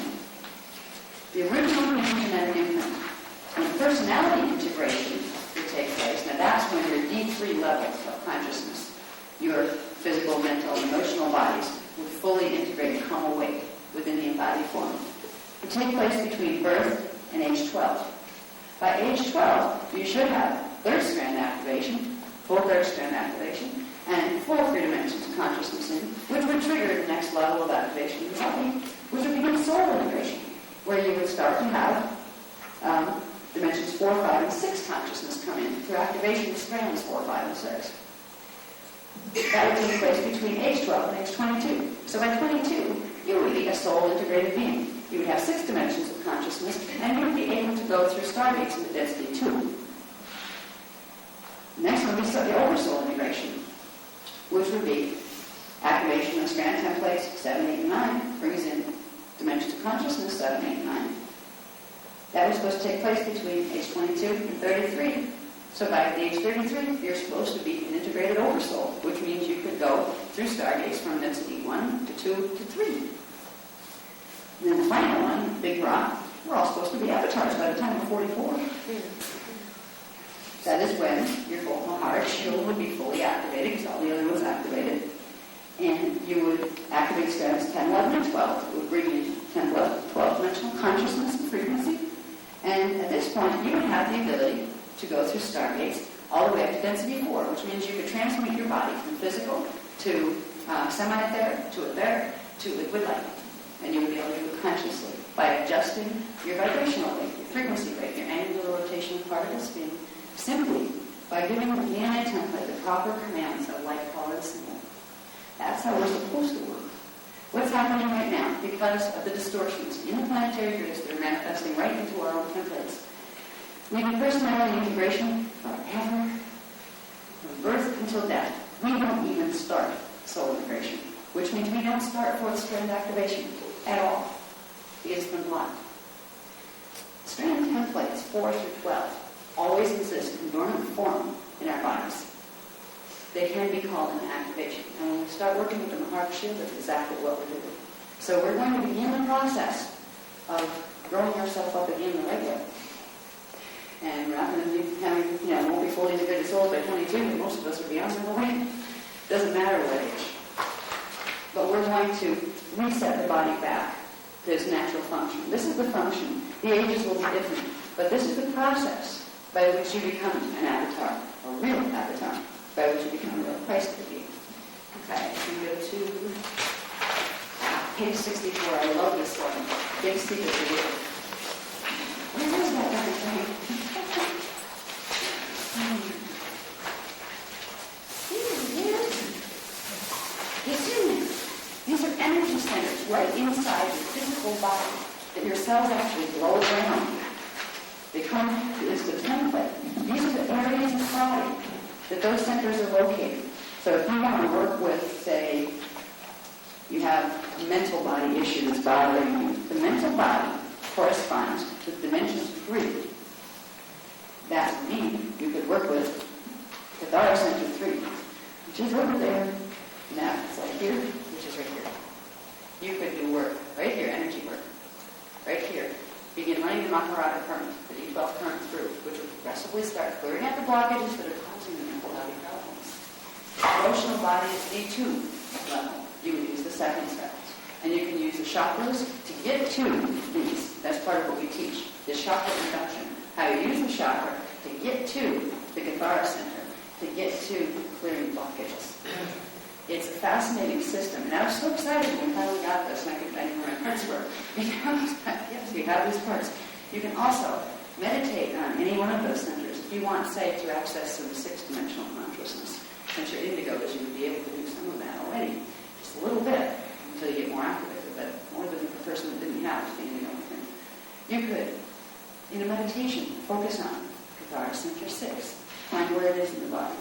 The original genetic imprint. When personality integration would take place, now that's when your D3 levels of consciousness, your physical, mental, and emotional bodies would fully integrate and come awake within the embodied form. It would take place between birth and age 12. By age 12, you should have third strand activation, full third strand activation, and full 3 dimensions of consciousness in, which would trigger the next level of activation in the body, which would become soul integration, where you would start to have dimensions 4, 5, and 6 consciousness come in through activation of strands 4, 5, and 6. That would take place between age 12 and age 22. So by 22, you would be a soul integrated being. You would have 6 dimensions of consciousness, and you would be able to go through stargates into density 2. Next one would be the oversoul integration, which would be activation of strand templates 7, 8, and 9, brings in dimensions of consciousness 7, 8, and 9. That was supposed to take place between age 22 and 33. So by age 33, you're supposed to be an integrated oversoul, which means you could go through stargates from density 1 to 2 to 3. And then the final one, Big Rock, we're all supposed to be avatars by the time of 44. That is when your vocal heart shield would be fully activated, because all the other was activated. And you would activate strands 10, 11, and 12. It would bring you 10, 11, 12-dimensional consciousness and frequency. And at this point, you would have the ability to go through stargates all the way up to density 4, which means you could transmute your body from physical to semi-etheric to etheric to liquid light. And you would be able to do it consciously by adjusting your vibrational rate. frequency rate, your angular rotational part of the spin, simply by giving the DNA template the proper commands of light, color, and symbol. That's how we're supposed to work. What's happening right now, because of the distortions in the planetary grids that are manifesting right into our own templates, we do personality integration forever, from birth until death. We don't even start soul integration, which means we don't start fourth strand activation at all, because it's been blocked. Strand templates 4 through 12 always exist in dormant form in our bodies. They can be called an activation. And when we start working with the heart shield, that's exactly what we're doing. So we're going to begin the process of growing ourselves up again the right way. And we're not going to be having, won't be fully integrated souls by 22, but most of us will be on the way. Doesn't matter what age. But we're going to reset the body back to its natural function. This is the function. The ages will be different. But this is the process by which you become an avatar, a real avatar, by which you become a real Christ to be. Okay, we go to page 64. I love this one. Big secret revealed. Where is that other thing? It's in there. These are energy centers right inside your physical body that your cells actually blow around. It's the template. These are the areas of the body that those centers are located. So if you want to work with, say, you have a mental body issue that's bothering you, the mental body corresponds to dimension 3. That would mean you could work with Kathara Center 3, which is over there. Now it's like here, which is right here. You could do work right here, energy work, right here. Begin running the Kathara current, the D12 current through, which will progressively start clearing out the blockages that are causing the mental body problems. Emotional body is D2 level. You would use the second step. And you can use the chakras to get to these. That's part of what we teach, the chakra induction. How you use the chakra to get to the Kathara center, to get to clearing blockages. It's a fascinating system. And I was so excited when we finally got this, and I knew where my parts were. Yes, we have these parts. You can also meditate on any one of those centers. If you want, say, to access some 6-dimensional consciousness, since you're indigos, you would be able to do some of that already. Just a little bit, until you get more activated, but more than the person that didn't have the indigo thing. You could, in a meditation, focus on Kathara Center 6. Find where it is in the body.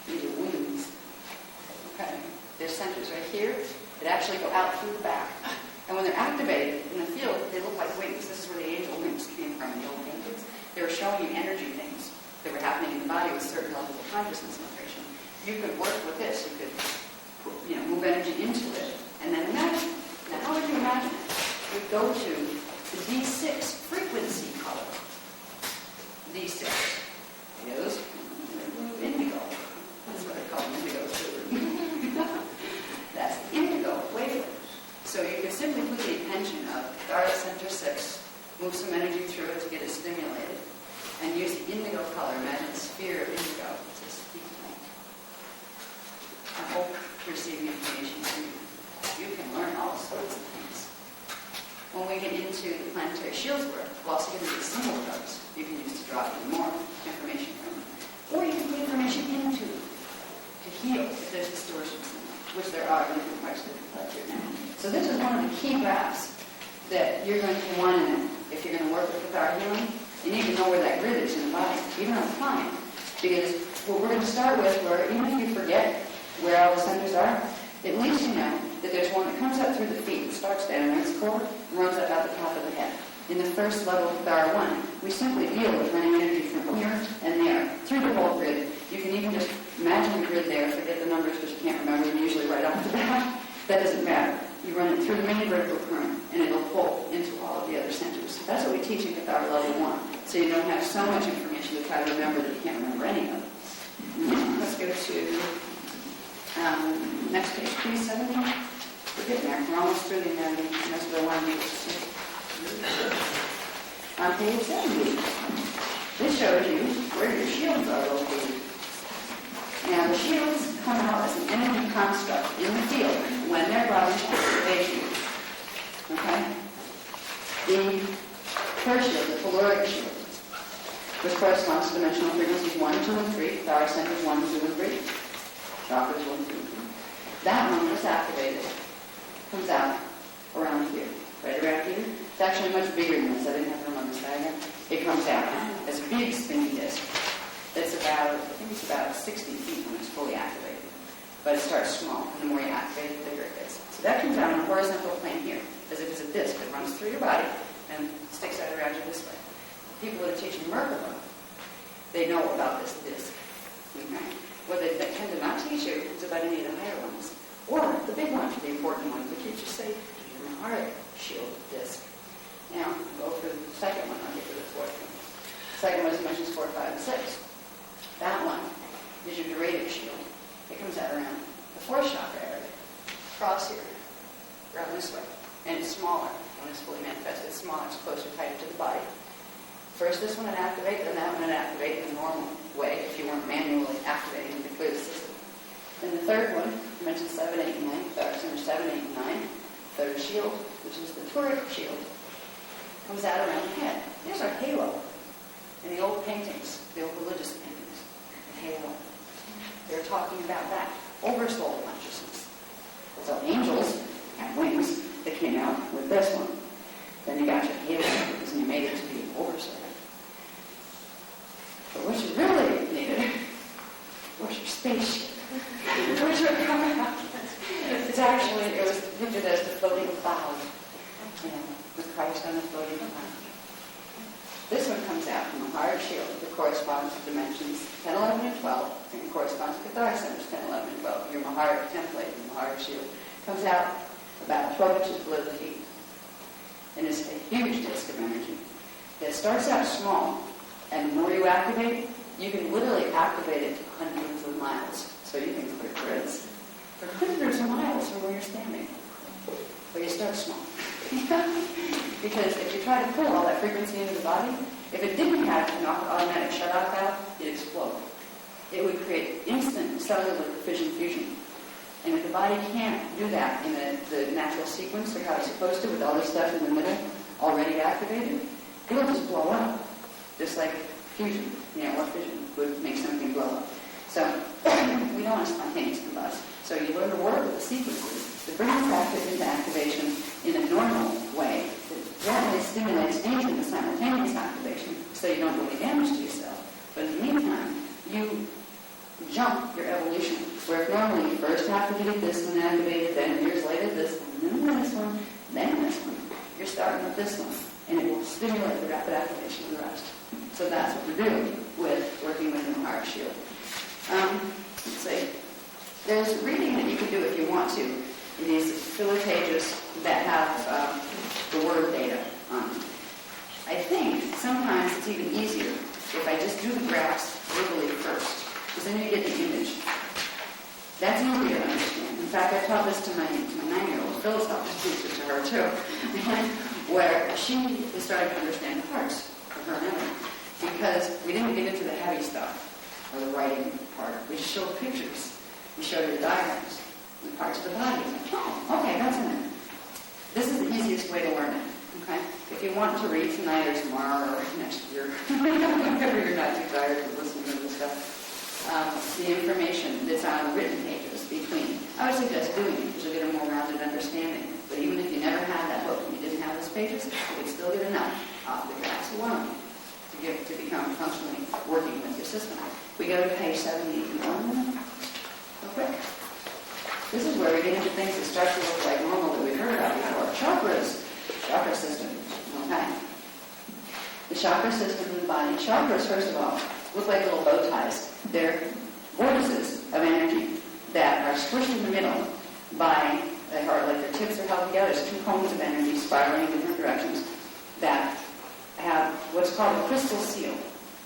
These are wings. Okay. There's centers right here that actually go out through the back. And when they're activated in the field, they look like wings. This is where the angel wings came from in the old paintings. They were showing you energy things that were happening in the body with certain levels of consciousness vibration. You could work with this. You could, move energy into it. And then imagine. Now, how would you imagine it? You'd go to the D6 frequency color. D6. Those indigo. That's what I call them, indigo too. That's indigo wavelength. So you can simply put the intention of Kathara Center 6, move some energy through it to get it stimulated, and use the indigo color. Imagine a sphere of indigo. It's a speak light. I hope you're receiving information from you. You can learn all sorts of things. When we get into the planetary shields work, we'll also get into the symbol codes you can use to draw in more information from them. Or you can put information into to heal if there's distortions in them, which there are in different parts of the collector now. So this is one of the key graphs that you're going to want in it if you're going to work with Kathara healing. You need to know where that grid is in the body, even on the client. Because what we're going to start with, where even if you forget where all the centers are, at least you know that there's one that comes up through the feet, starts down in its core, and runs up out the top of the head. In the first level of Kathara 1, we simply deal with running energy from here and there, through the whole grid. You can even just imagine the grid there, forget the numbers because you can't remember them usually right off the bat. That doesn't matter. You run it through the main vertical current, and it'll pull into all of the other centers. That's what we teach in Kathara level 1. So you don't have so much information to try to remember that you can't remember any of it. Let's go to next page, please, 70. We're getting there. We're almost through the anatomy. That's what I want to do. On page 70, this shows you where your shields are located. Now, the shields come out as an energy construct in the field when they're brought into activation. Okay? The which corresponds to dimensional frequencies 1, 2, and 3. Kathara centers 1, 2, and 3. Chakras 1, 2, and 3. That one, when it's activated, comes out around here, right around here. It's actually much bigger than this. I didn't have room on this diagram. It comes out as a big spinning disc. It's about, I think it's about 60 feet when it's fully activated. But it starts small, and the more you activate it, the bigger it gets. So that comes out on a horizontal plane here, as if it's a disc that runs through your body and sticks out around you this way. People that are teaching Merkaba, they know about this disc. Okay? What they tend to not teach you is about any of the higher ones. Or the big ones, the important ones, that keep you safe, your heart shield disc. Now, go for the second one, I'll get to the fourth one. The second one is dimensions 4, 5, and 6. That one is your Duradic shield. It comes out around the fourth chakra area, across here, around this way. And it's smaller when it's fully manifested. It's smaller, it's closer, tighter to the body. First this one would activate, then that one would activate in a normal way if you weren't manually activating to clear the system. Then the third one, dimensions 7, 8, and 9, center 7, 8, and 9, third shield, which is the Turic shield, comes out around the head. There's our halo in the old paintings, the old religious paintings, the halo. They're talking about that, oversoul consciousness. So angels have wings that came out with this one. Then you got your halo, because you made it to be oversoul. But what you really needed was your spaceship, which would come out. It's actually, it was pictured as the floating cloud, with Christ on the floating cloud. This one comes out from a hard shield that corresponds to dimensions 10, 11, and 12, and it corresponds to Kathara centers 10, 11, and 12. Your Mahara template, your Mahara shield, comes out about 12 inches below the feet. And it's a huge disk of energy. It starts out small, and the more you activate it, you can literally activate it to hundreds of miles. So you can clear grids for hundreds of miles from where you're standing. But you start small. Because if you try to pull all that frequency into the body, if it didn't have an automatic shut-off valve, it'd explode. It would create instant cellular fission fusion. And if the body can't do that in the natural sequence or how it's supposed to, with all this stuff in the middle already activated, it'll just blow up. Just like fusion, or fission would make something blow up. So we don't want spontaneous combust. So you learn to work with the sequences that bring it into activation in a normal way that gradually stimulates anything with simultaneous activation so you don't do any damage to yourself. But in the meantime, you jump your evolution, where if normally you first activated this one, activated, then years later this one, then this one, then this one. You're starting with this one, and it will stimulate the rapid activation of the rest. So that's what we're doing with working with the Mahara shield. Let's see. There's reading that you can do if you want to in these philotages that have the word data on them. I think sometimes it's even easier if I just do the graphs verbally first, because then you get the image. That's easier to understand. In fact, I taught this to my 9-year-old. Phyllis taught this to her too, where she is starting to understand the parts of her memory, because we didn't get into the heavy stuff or the writing part. We just showed pictures. We showed her diagrams and parts of the body. Oh, okay, that's in it. This is the easiest way to learn it. Okay? If you want to read tonight or tomorrow or next year, whenever you're not too tired of listening to this stuff, the information that's on the written pages between, I would suggest doing it because you'll get a more rounded understanding. But even if you never had that book and you didn't have those pages, you would still get enough off the graphs alone to become functionally working with your system. We go to page 71 real quick. This is where we get into things that start to look like normal that we've heard about before. Chakras, chakra system. Okay. The chakra system in the body. Chakras, first of all, look like little bow ties. They're vortices of energy that are squished in the middle by, like their tips are held together. There's two cones of energy spiraling in different directions that have what's called a crystal seal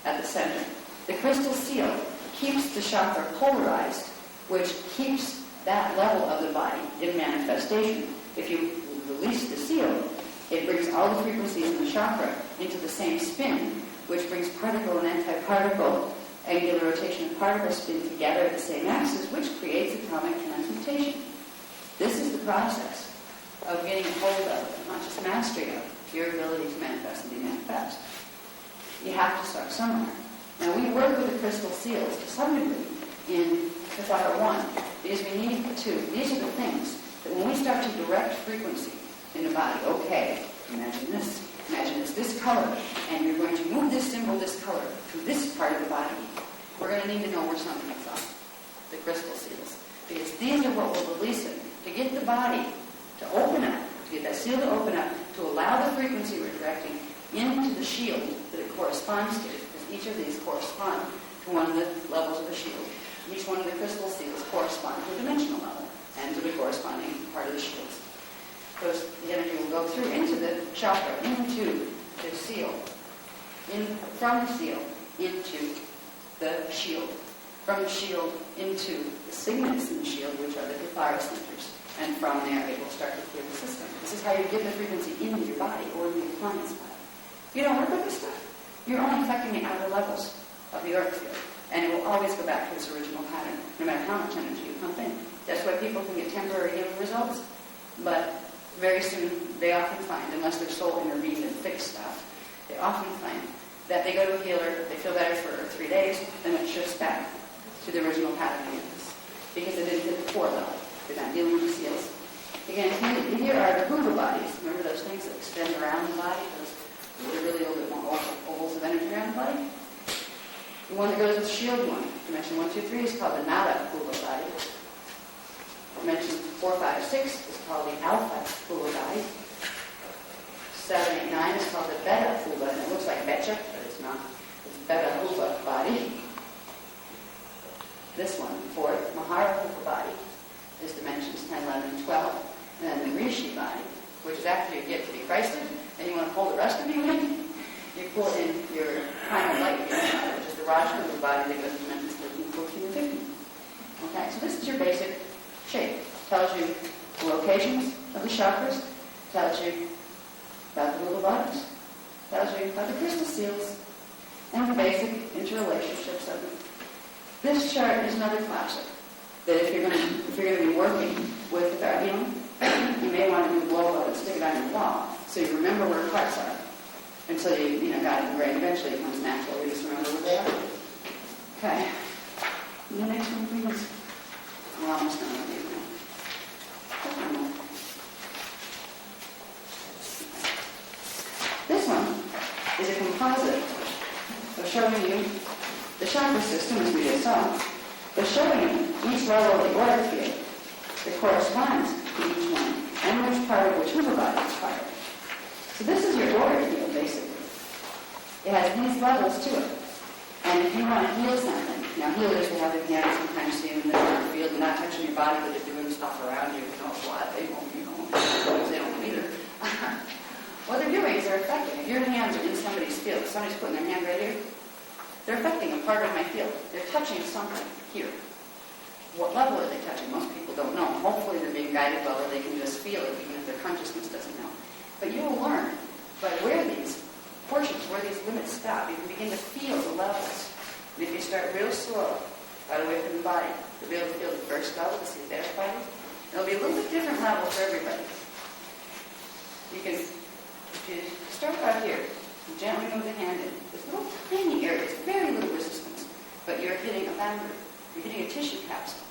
at the center. The crystal seal keeps the chakra polarized, which keeps that level of the body in manifestation. If you release the seal, it brings all the frequencies in the chakra into the same spin, which brings particle and antiparticle, angular rotation and particle spin together at the same axis, which creates atomic transmutation. This is the process of getting a hold of, conscious mastery of, your ability to manifest and be manifest. You have to start somewhere. Now, we work with the crystal seals to some degree in Kathara 1 because we need to. These are the things that when we start to direct frequency in the body, okay, imagine this. Imagine it's this color, and you're going to move this symbol, this color, to this part of the body. We're going to need to know where something is on, the crystal seals. Because these are what will release it, to get the body to open up, to get that seal to open up, to allow the frequency we're directing into the shield that it corresponds to. Because each of these correspond to one of the levels of the shield. Each one of the crystal seals corresponds to a dimensional level and to the corresponding part of the shields. Because the energy will go through into the chakra, into the seal, from the seal into the shield, from the shield into the signets in the shield, which are the Kathara centers, and from there it will start to clear the system. This is how you get the frequency into your body or into your client's body. If you don't work with this stuff, you're only affecting the outer levels of the auric field, and it will always go back to its original pattern, no matter how much energy you pump in. That's why people can get temporary healing results, but very soon they often find, unless their soul intervened and fixed stuff, they often find that they go to a healer, they feel better for 3 days, then it shifts back to the original pattern of illness. Because it didn't hit the core level. They're not dealing with the seals. Again, here are the hula bodies. Remember those things that extend around the body? They're really a little bit more ovals of energy around the body. The one that goes with the shield one, dimension 1, 2, 3, is called the Nada hula body. Dimension 4, 5, 6 is called the Alpha hula body. 7, 8, 9 is called the Beta hula, and it looks like Betcha, but it's not. It's Beta hula body. This one, 4th, Mahara hula body, is dimensions 10, 11, and 12. And then the Rishi body, which is after you get to be Christed, and you want to pull the rest of you in, you pull in your primal light, which is the Raja hula body that goes to dimensions 13, 14, and 15. Okay, so this is your basic shape. Tells you the locations of the chakras, tells you about the little bodies, tells you about the crystal seals, and the basic interrelationships of them. This chart is another classic that if you're going to be working with the healing, you may want to do blow up and stick it on your wall so you remember where parts are until you got it ingrained. Eventually it comes natural. You just remember where they are. Okay. The next one, please. We're almost done with you. This one is a composite of showing you the chakra system, as we just saw, but showing you each level of the auric field that corresponds to each one, and which part of which hula body is part of. So this is your auric field, basically. It has these levels to it. And if you want to heal something, now healers will have the piano sometimes see in the auric field. They're not touching your body, but they're doing stuff around you. You know what? They won't, they don't either. What they're doing is they're affecting. If your hands are in somebody's field, if somebody's putting their hand right here, they're affecting a part of my field. They're touching something here. What level are they touching? Most people don't know. Hopefully they're being guided well, or they can just feel it, even if their consciousness doesn't know. But you will learn by where these portions, where these limits stop. You can begin to feel the levels. And if you start real slow, right away from the body, you'll be able to feel the first level, to see their body. It'll be a little bit different level for everybody. You can, if you start out here, you gently move the hand in. There's little tiny areas, very little resistance, but you're hitting a boundary. You're hitting a tissue capsule.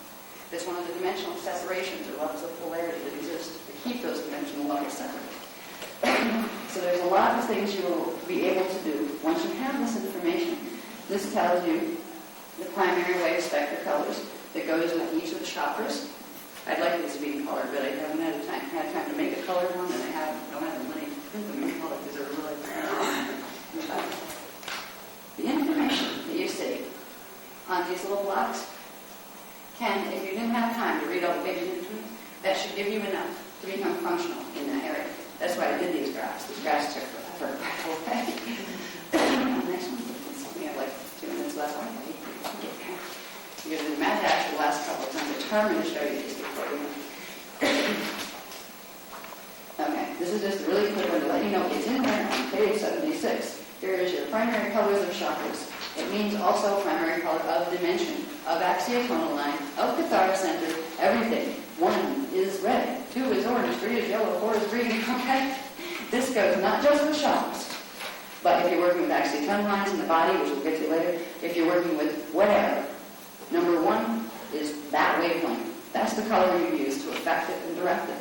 That's one of the dimensional separations or levels of polarity that exist to keep those dimensional levels separate. So there's a lot of things you will be able to do once you have this information. This tells you the primary wave spectra colors that goes with each of the chakras. I'd like this to be in color, but I haven't had time to make a colored one, and I don't have the money to print them in color because they're really the information that you see on these little blocks can, if you didn't have time to read all the pages in between, that should give you enough to become functional in that area. That's why I did these graphs. These graphs took forever. Okay. Next one. We have like 2 minutes left. You're going to imagine actually the last couple of times. I'm determined to show you these before you know. Okay. This is just a really quick one to let you know it's in there on page 76. Here is your primary colors of chakras. It means also primary color of dimension, of axiotonal line, of Kathara center, everything. 1 is red, 2 is orange, 3 is yellow, 4 is green. Okay? This goes not just with chakras, But if you're working with acetone lines in the body, which we'll get to later, if you're working with whatever, number one is that wavelength. That's the color you use to affect it and direct it.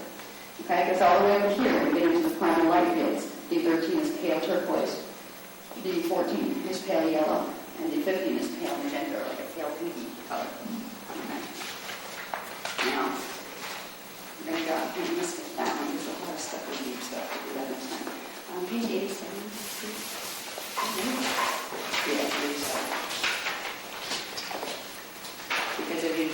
Okay, it goes all the way over here and get into the primal light fields. D13 is pale turquoise. D14 is pale yellow. And D15 is pale magenta, or like a pale pinky color. Okay. Now, I'm going to go out and miss that one. There's a lot of stuff we need stuff to do that next time. Page 87, please. Yeah, 87. Because if you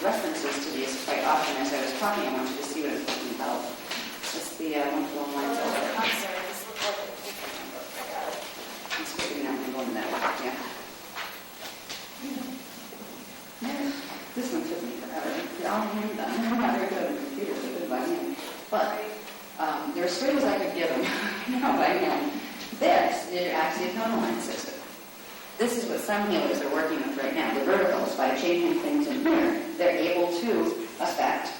references to these quite often as I was talking, I want you to see what I'm talking about. It's the one for the lines over. I'm sorry, this looks like a different number. I got it. It's figuring out more than that. Yeah. This one took me forever. They're all hand done. I'm not very good on computers, they're good by hand. But they're as straight as I could give them, by hand. This is your acetone line system. This is what some healers are working with right now. The verticals, by changing things in here, they're able to affect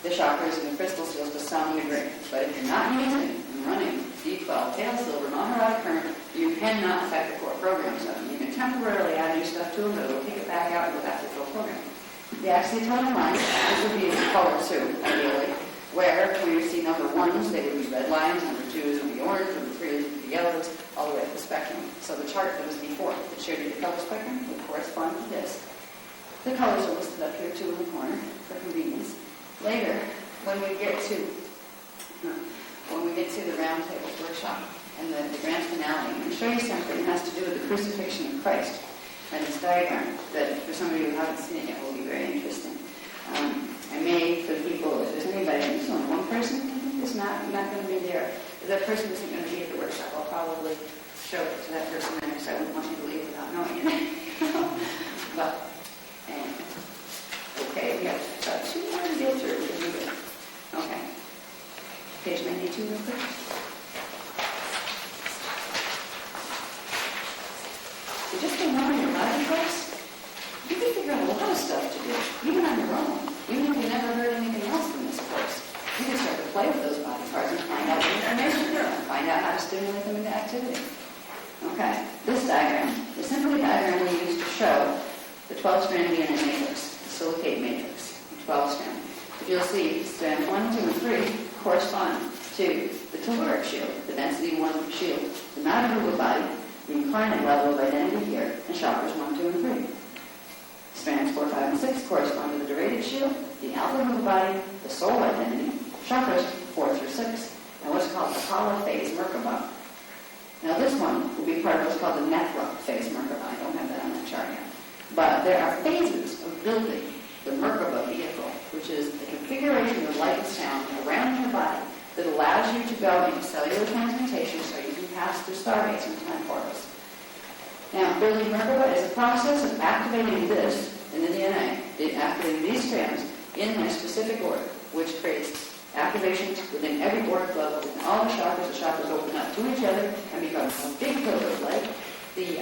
the chakras and the crystal seals to some degree. But if you're not using and running D12, tail silver, non-erotic current, you cannot affect the core programs of them. You can temporarily add new stuff to them, but it'll take it back out and go back to the core program. The acetone lines, this would be in color 2, ideally, where you see number 1s, they would be red lines, number 2s would be orange, number 3s would be yellows, all the way up the spectrum. So the chart that was before, that showed you the color spectrum, would correspond to this. The colors are listed up here too in the corner for convenience. Later, when we get to the round table workshop and the grand finale, I'm going to show you something that has to do with the crucifixion of Christ. And this diagram that, for some of you who haven't seen it yet, will be very interesting. I may, for the people, if there's anybody, there's only one person who's not going to be there. If that person isn't going to be at the workshop, I'll probably show it to that person there, because I wouldn't want you to leave without knowing it. But, okay, we have about 2 more to get through. We're good. Okay. Page 92 real quick. So just by knowing your body parts, you can figure out a lot of stuff to do, even on your own. Even if you never heard anything else from this course, you can start to play with those body parts and find out the information there and find out how to stimulate them into activity. Okay, this diagram is simply a diagram we use to show the 12-strand DNA matrix, the silicate matrix, the 12-strand. If you'll see, strands 1, 2, and 3 correspond to the telluric shield, the density 1 shield, the non-movable body, the incarnate level of identity here, and chakras 1, 2, and 3. Strands 4, 5, and 6 correspond to the durated shield, the alpha of the body, the soul identity, chakras 4 through 6, and what's called the polyphase Merkaba. Now this one will be part of what's called the nephra phase Merkaba. I don't have that on that chart yet. But there are phases of building the Merkaba vehicle, which is the configuration of light and sound around your body that allows you to go into cellular transmutation so you can pass through stargates and time portals. Now, building Merkaba is a process of activating this in the DNA, activating these strands in their specific order, which creates activations within every order level, within all the chakras open up to each other and become a big pillar, like the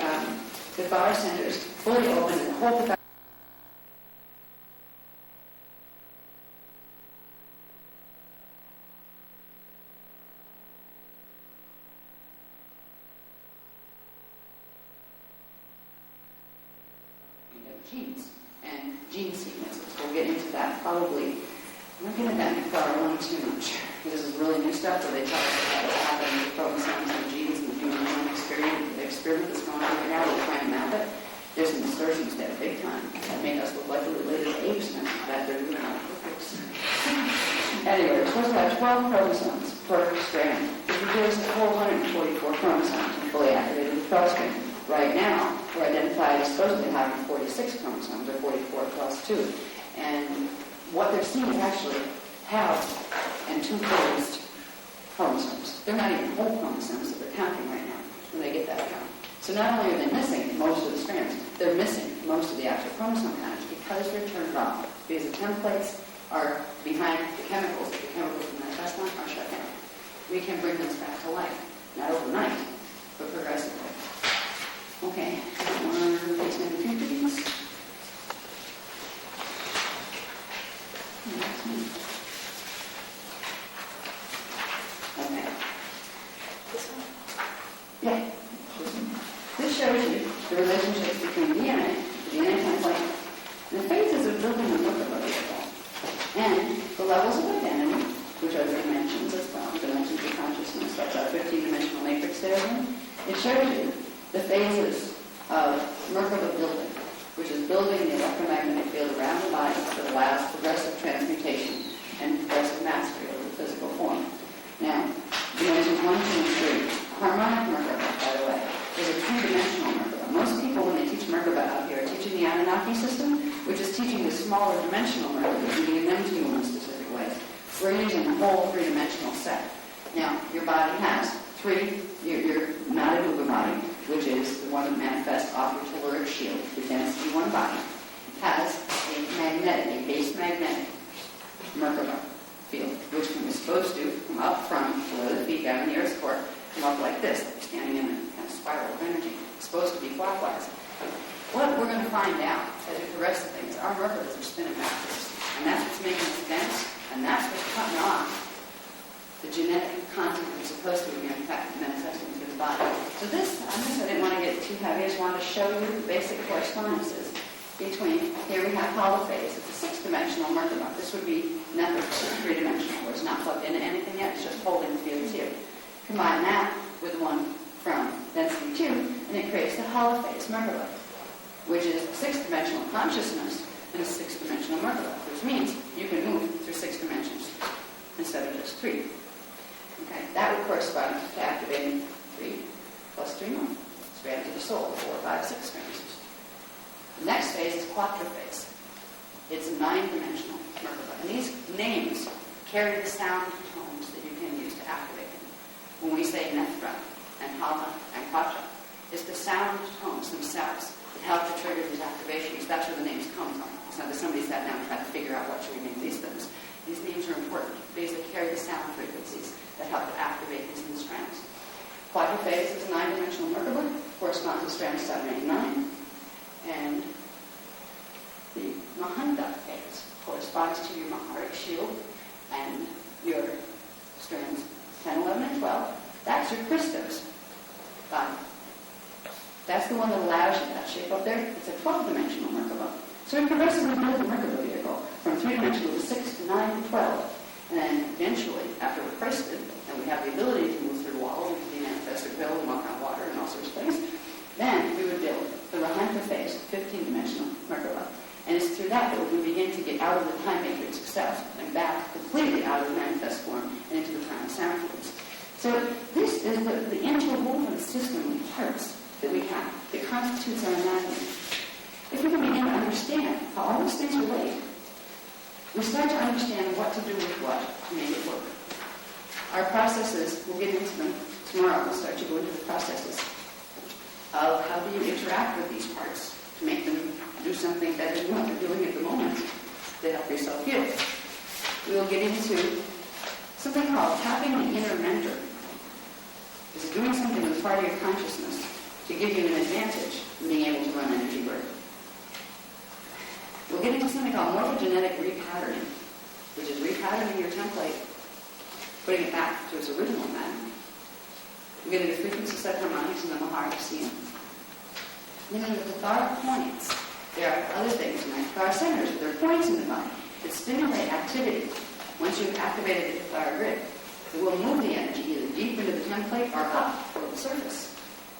Kathara centers fully open and the whole Kathara genes and gene sequences. We'll get into that probably. I'm not getting that far along too much. This is really new stuff where they tell us about what's happening with chromosomes and genes and the human genome experiment that's going on right now. We're trying to map it. There's some distortions there big time that make us look like we're related to apes and that they're doing out of Anyway, we're supposed to have 12 chromosomes per strand. If you give us a whole 144 chromosomes and fully activated the 12 strand. Right now, we're identified as supposed to having 46 chromosomes, or 44 plus 2. And what they're seeing is actually half and 2/3 chromosomes. They're not even whole chromosomes that they're counting right now when they get that count. So not only are they missing most of the strands, they're missing most of the actual chromosome counts because they're turned off. Because the templates are behind the chemicals. The chemicals in that test line are shut down. We can bring those back to life. Not overnight, but progressively. Okay, page 93, please. Okay. This one? Yeah, It shows you the phases of Merkaba building, which is building the electromagnetic field around the body that allows progressive transmutation and progressive mastery of the physical form. Now, dimensions 1, 2, and 3. Harmonic Merkaba, by the way, is a three-dimensional Merkaba. Most people, when they teach Merkaba out here, are teaching the Anunnaki system, which is teaching the smaller dimensional Merkabas and getting them to move in specific ways. We're using the whole three-dimensional set. Now, your body has three, your knotted Uber body, which is the one that manifests off your telluric shield, the density one body, has a magnetic, a base magnetic Merkaba field, which is supposed to come up from below the feet down in the Earth's core, come up like this, like you're standing in a kind of spiral of energy. It's supposed to be clockwise. What we're going to find out as we progress the things, our Merkabas are spinning backwards, and that's what's making us dense, and that's what's cutting off the genetic content that's supposed to be manifesting through the body. So this, I didn't want to get too heavy. I just wanted to show you the basic correspondences between, here we have holophase. It's a six-dimensional Merkaba. This would be nothing three-dimensional, where it's not plugged into anything yet. It's just holding the fields here. Combine that with one from density 2, and it creates the holophase Merkaba, which is six-dimensional consciousness and a six-dimensional Merkaba, which means you can move through 6 dimensions instead of just 3. Okay, that would correspond to activating 3 plus 3 more. Strands of the soul, 4, 5, 6 strands. The next phase is quadrophase. It's a 9-dimensional Merkaba. And these names carry the sound tones that you can use to activate them. When we say Nethra and Hama and Katra, it's the sound tones themselves that help to trigger these activations. That's where the names come from. It's not that somebody sat down and tried to figure out what should we name these things. These names are important because they carry the sound frequencies that help to activate these new strands. Quadrophase is a 9-dimensional Merkaba, corresponds to strands 7, 8, 9. And the Mahanta phase corresponds to your Maharic shield and your strands 10, 11, and 12. That's your Christos body. That's the one that allows you that shape up there. It's a 12-dimensional Merkaba. So we progressively build the Merkaba vehicle from 3-dimensional to 6 to 9 to 12. And then eventually, after we're crested, and we have the ability to move through walls, and to be manifested pill and walk on water and all sorts of things, then we would build the Rahanta phase, 15-dimensional Merkaba. And it's through that that we begin to get out of the time matrix itself and back completely out of the manifest form and into the prana sound fields. So this is the interwoven system of parts that we have that constitutes our anatomy. If we can begin to understand how all these things relate, we start to understand what to do with what to make it work. Our processes, we'll get into them tomorrow. We'll start to go into the processes of how do you interact with these parts to make them do something better than what they're doing at the moment to help yourself heal. We will get into something called tapping the inner mentor. This is doing something with part of your consciousness to give you an advantage in being able to run energy work. We'll get into something called morphogenetic repatterning, which is repatterning your template, putting it back to its original pattern. We'll get into frequency set harmonics and the Maharic seal. Then in the Kathara points, there are other things in the Kathara centers. There are points in the body that stimulate activity. Once you've activated the Kathara grid, it will move the energy either deep into the template or up toward the surface.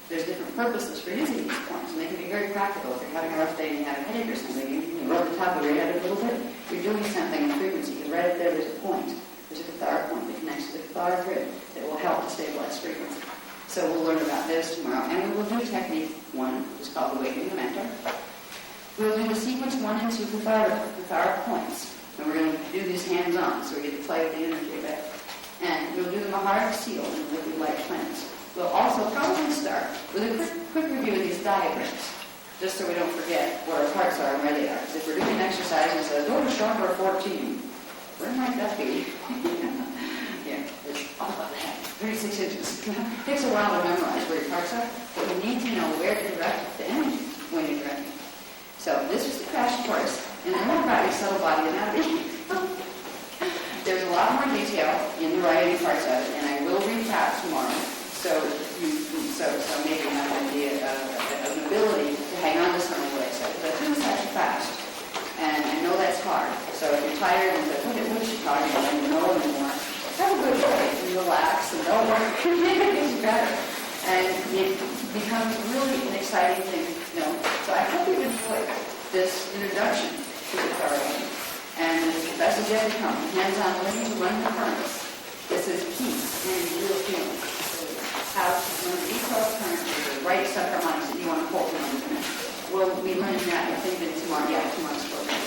There's different purposes for using these points, and they can be very practical. If you're having a rough day and you have a headache or something, you rub the top of your head a little bit. You're doing something in frequency, because right up there there's a point. There's a Kathara point that connects to the Kathara grid that will help to stabilize frequency. So we'll learn about this tomorrow. And we will do technique 1, which is called Awakening the Mentor. We'll do the sequence 1 and 2 Kathara points. And we're going to do these hands-on, so we get to play with the energy a bit. And we'll do the Maharic seal and liquid light cleanse. We'll also probably start with a quick review of these diagrams, just so we don't forget what our parts are and where they are. Because if we're doing an exercise and it says, go to chakra 14, where might that be? Yeah, it's all about that. 36 inches. It takes a while to memorize where your parts are, but you need to know where to direct the energy when you're directing. So this is the crash course in the whole body, subtle body anatomy. There's a lot more detail in the writing parts of it, and I will recap tomorrow. So maybe you have an idea of an ability to hang on to some of what I said. But I do this actually fast, and I know that's hard. So if you're tired and say, what is she talking about? I don't know anymore. Have a good break and relax and know what things better. And it becomes really an exciting thing to know. So I hope you enjoy this introduction to the Kathara. And that's a yet to come. Hands-on learning to run the furnace. This is key and real feeling. How to run the equal current with the right subharmonics that you want to hold in the minute. We'll be learning that, I think, in 2 months program.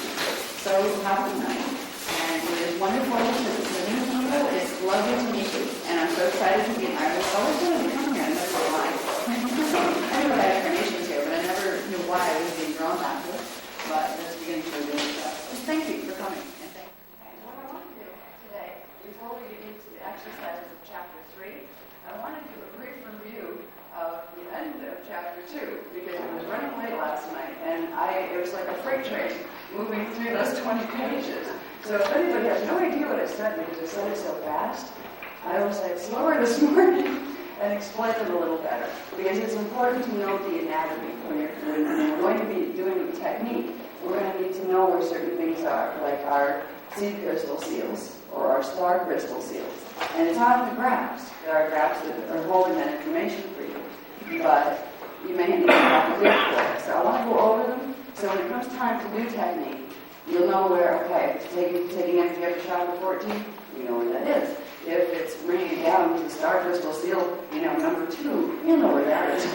So we'll have a night. And it is wonderful to live in Toronto. It's lovely to meet you. And I'm so excited to be in Ireland. I always wanted to come here. I never know why. I knew I had carnations here, but I never knew why I was being drawn back to it. But it's beginning to really stuff. So thank you for coming. And thank you. And what I want to do today, before we get into the exercises of Chapter 3, I want to do a brief review of the end of Chapter 2, because I was running late last night, and it was like a freight train moving through those 20 pages. So if anybody has no idea what I said, because I said it so fast, I was like slower this morning and explain it a little better, because it's important to know the anatomy when we're going to be doing the technique. We're going to need to know where certain things are, like our seed crystal seals or our star crystal seals. And it's on the graphs. There are graphs that are holding that information for you, but you may need to have to look for it. So I want to go over them, so when it comes time to do technique, you'll know where, okay, if it's taking energy up to chakra 14, you know where that is. If it's bringing it down to star crystal seal, number 2, you know where that is.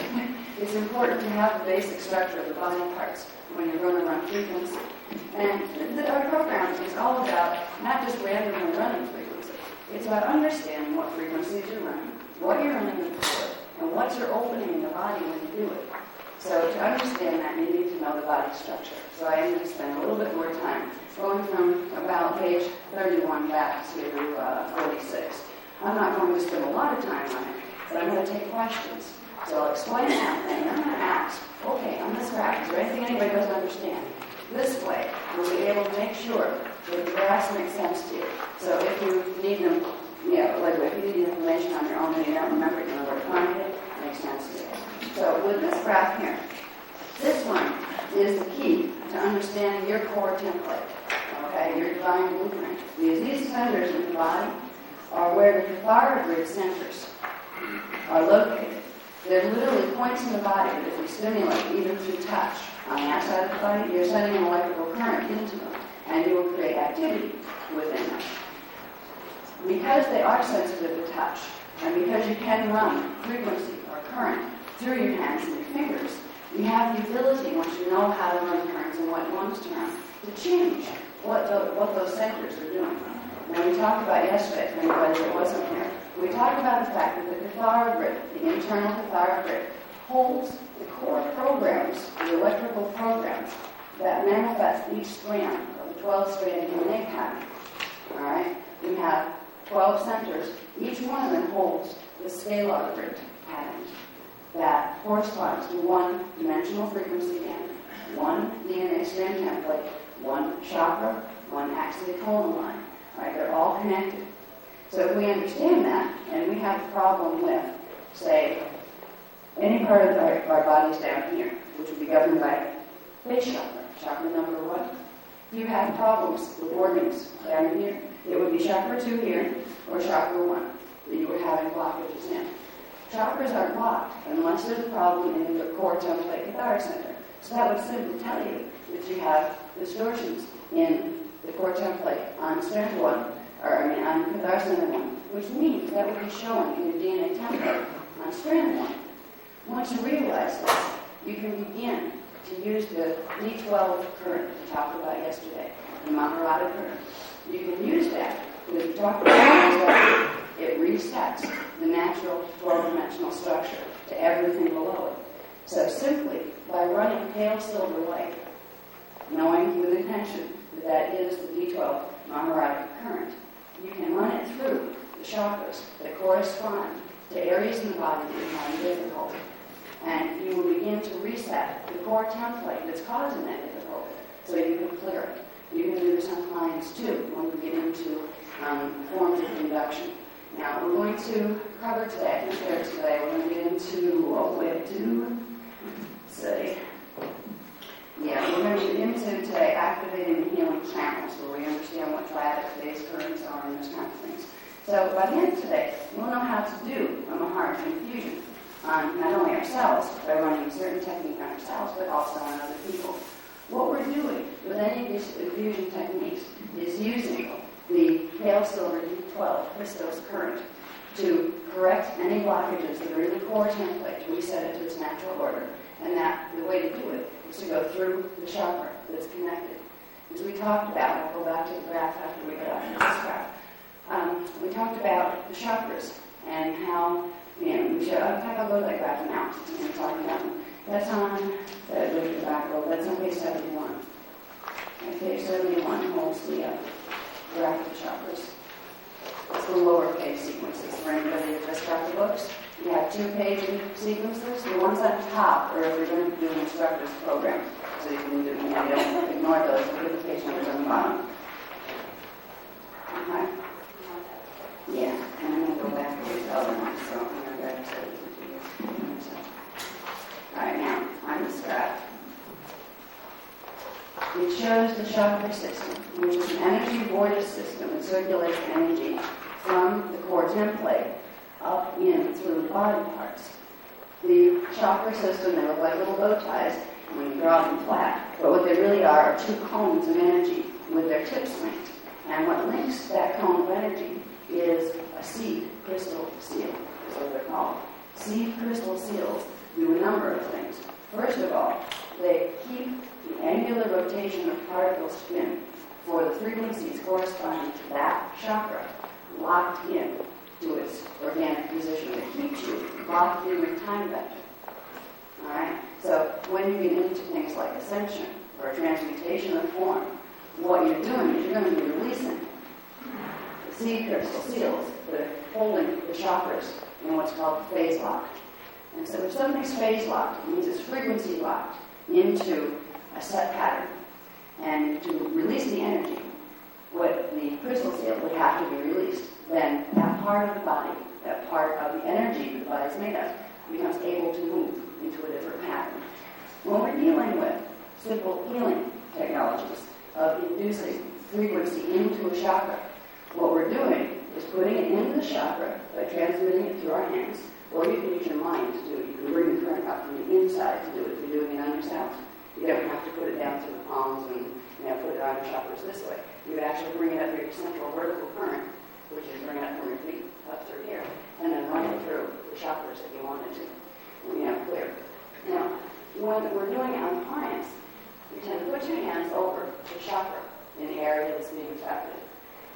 It's important to have the basic structure of the body parts when you're going to run frequency. And our program is all about not just randomly running frequency. It's about understanding what frequencies you're running, what you're running it for, and what's your opening in the body when you do it. So to understand that, you need to know the body structure. So I am going to spend a little bit more time going from about page 31 back to 46. I'm not going to spend a lot of time on it, but I'm going to take questions. So I'll explain that, and I'm going to ask, okay, on this graph, is there anything anybody doesn't understand? This way, we'll be able to make sure that the graphs make sense to you. So if you need them, like if you need the information on your own and you don't remember it, you know where to find it, it makes sense to you. So with this graph here, this one is the key to understanding your core template, okay, your divine blueprint. Because these centers in the body are where the Kathara grid centers are located. They're literally points in the body that if we stimulate, even through touch, on the outside of the body, you're sending an electrical current into them, and you will create activity within them. Because they are sensitive to touch, and because you can run frequency or current through your hands and your fingers, you have the ability, once you know how to run currents and what ones to run, to change what those centers are doing. Now, we talked about yesterday, for anybody that wasn't here, we talked about the fact that the Kathara grid, the internal Kathara grid, holds the core programs, the electrical programs, that manifest each strand of the 12-strand DNA pattern. All right? We have 12 centers. Each one of them holds the scalar grid patterns that corresponds to one dimensional frequency band, one DNA strand template, one chakra, one acetylcholine line. All right? They're all connected. So if we understand that, and we have a problem with, say, any part of our bodies down here, which would be governed by base chakra, chakra number 1. If you have problems with organs down here, it would be chakra 2 here, or chakra 1 that you were having blockages in. Chakras are blocked unless there's a problem in the core template Kathara center. So that would simply tell you that you have distortions in the core template on strand 1, on Kathara center 1, which means that would be shown in your DNA template on strand 1. Once you realize this, you can begin to use the D12 current we talked about yesterday, the Maharada current. You can use that because we talked about that it resets the natural 12-dimensional structure to everything below it. So simply by running pale silver light, knowing with intention that that is the D12 Maharada current, you can run it through the chakras that correspond to areas in the body that you're having difficulty. And you will begin to reset the core template that's causing that difficulty so you can clear it. You can do this on clients too when we get into forms of induction. Now, we're going to cover today, we're going to get into what we have to say. Yeah, we're going to get into today activating the healing channels where we understand what triadic phase currents are and those kind of things. So by the end of today, we'll know how to do a Mahara infusion. on not only ourselves by running a certain technique on ourselves, but also on other people. What we're doing with any of these infusion techniques is using the pale silver D12 crystals current to correct any blockages that are in the core template, to reset it to its natural order. And that the way to do it is to go through the chakra that's connected. As we talked about, I'll go back to the graph after we get off of this graph. We talked about the chakras and how, we should, in fact, I'll go to that graph now, since we're talking about them. That's on, the back row, that's on page 71. And page 71 holds the graph of the chakras. It's the lowercase sequences. For anybody who just got the books, you have 2-page sequences. The ones on top are if you're going to do an instructor's program. So you can do, don't ignore those. Look at the page numbers on the bottom. Okay? Yeah, and I'm going to go back to the other one. So I'm going to go back to the all right, now, on this graph, it shows the chakra system, which is an energy vortex system that circulates energy from the core template up in through the body parts. The chakra system, they look like little bow ties when you draw them flat, but what they really are 2 cones of energy with their tips linked. And what links that cone of energy is a seed crystal seal, is what they're called. Seed crystal seals do a number of things. First of all, they keep the angular rotation of particle spin for the frequencies corresponding to that chakra locked in to its organic position. It keeps you locked in with time vector. All right? So when you get into things like ascension or transmutation of form, what you're doing is you're going to be releasing the seed crystal seals that are holding the chakras in what's called phase lock. And so if something's phase locked, it means it's frequency locked into a set pattern. And to release the energy, what the crystal seal would have to be released. Then that part of the body, that part of the energy that the body is made of, becomes able to move into a different pattern. When we're dealing with simple healing technologies of inducing frequency into a chakra, what we're doing is putting it into the chakra by transmitting it through our hands, or you can use your mind to do it. You can bring the current up from the inside to do it if you're doing it on yourself. You don't have to put it down through the palms and put it on your chakras this way. You would actually bring it up through your central vertical current, which is bring it up from your feet up through here, and then run it through the chakras that you wanted to clear. Now, when we're doing it on clients, you tend to put your hands over the chakra in the area that's being affected.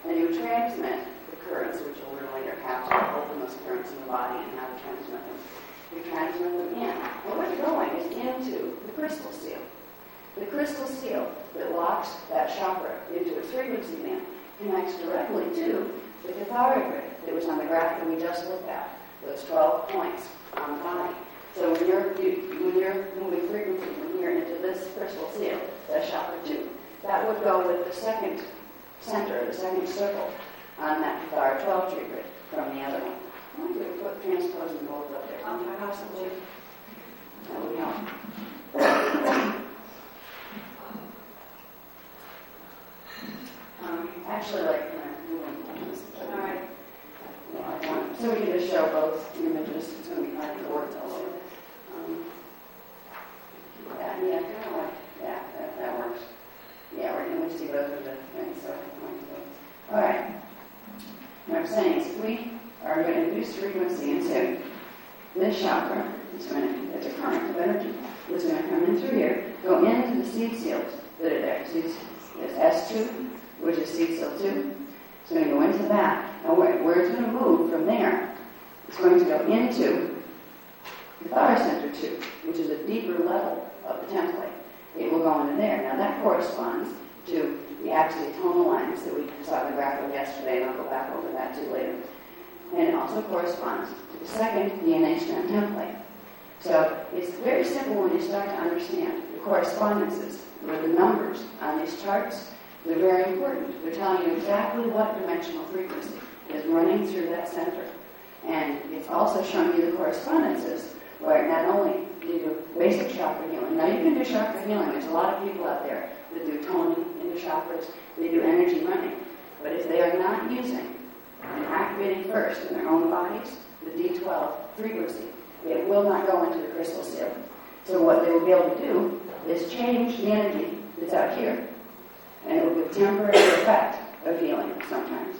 And you transmit the currents, which you'll learn later how to open those currents in the body and how to transmit them. You transmit them in. And what's going is into the crystal seal. The crystal seal that locks that chakra into its frequency band connects directly to the Kathara grid that was on the graph that we just looked at, those 12 points on the body. So when you're moving frequency from here into this crystal seal, that's chakra 2. That would go with the second center, the second circle on that Kathara 12 tree grid from the other one. I'm going to put transposing both up there. Possibly. That would help. Actually, all right. Yeah, so we can just show both images. It's going to be hard to work all over. That works. Yeah, we're going to see both of the things. So, all right. What I'm saying is, if we are going to induce frequency into this chakra, it's a current of energy that's going to come in through here, go into the seed seals that are there. So there's S2, which is seed seal 2. It's going to go into that. And where it's going to move from there, it's going to go into the Kathara Center 2, which is a deeper level of the template. It will go into there. Now that corresponds to the tonal lines that we saw in the graph yesterday, and I'll go back over that too later. And it also corresponds to the second DNA strand template. So it's very simple when you start to understand the correspondences with the numbers on these charts. They're very important. They're telling you exactly what dimensional frequency is running through that center. And it's also showing you the correspondences where not only do you do basic chakra healing. Now you can do chakra healing. There's a lot of people out there that do toning into chakras. They do energy running. But if they are not using and activating first in their own bodies the D12 frequency, It will not go into the crystal seal. So what they will be able to do is change the energy that's out here, and it will give temporary effect of healing sometimes.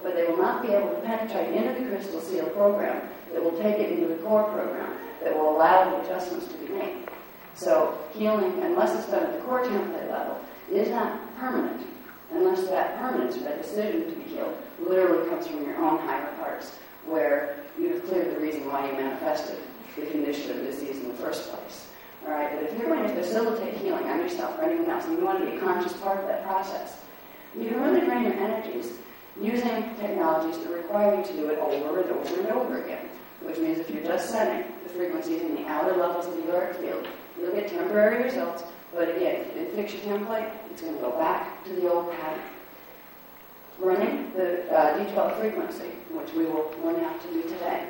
But they will not be able to penetrate into the crystal seal program that will take it into the core program that will allow the adjustments to be made. So healing, unless it's done at the core template level, is not permanent, unless that permanence, that decision to be healed, literally comes from your own higher parts, where you have cleared the reason why you manifested the condition of disease in the first place. All right, but if you're going to facilitate healing on yourself or anyone else, and you want to be a conscious part of that process, you can really drain your energies using technologies that require you to do it over and over and over again, which means if you're just setting the frequencies in the outer levels of the auric field, you'll get temporary results, but again, if you fix your template, it's going to go back to the old pattern. Running the D12 frequency, which we will learn how to do today,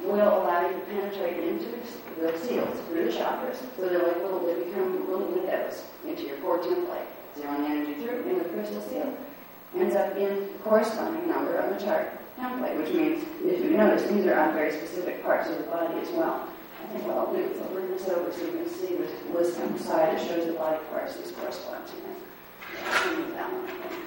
will allow you to penetrate into the seals through the chakras, so they're like they become little windows into your core template. Zeroing the energy through into the crystal seal ends up in the corresponding number on the chart template, which means, if you notice, these are on very specific parts of the body as well. I think what I'll do is I'll bring this over so you can see the list on the side that shows the body parts these correspond to. I'll move that one again.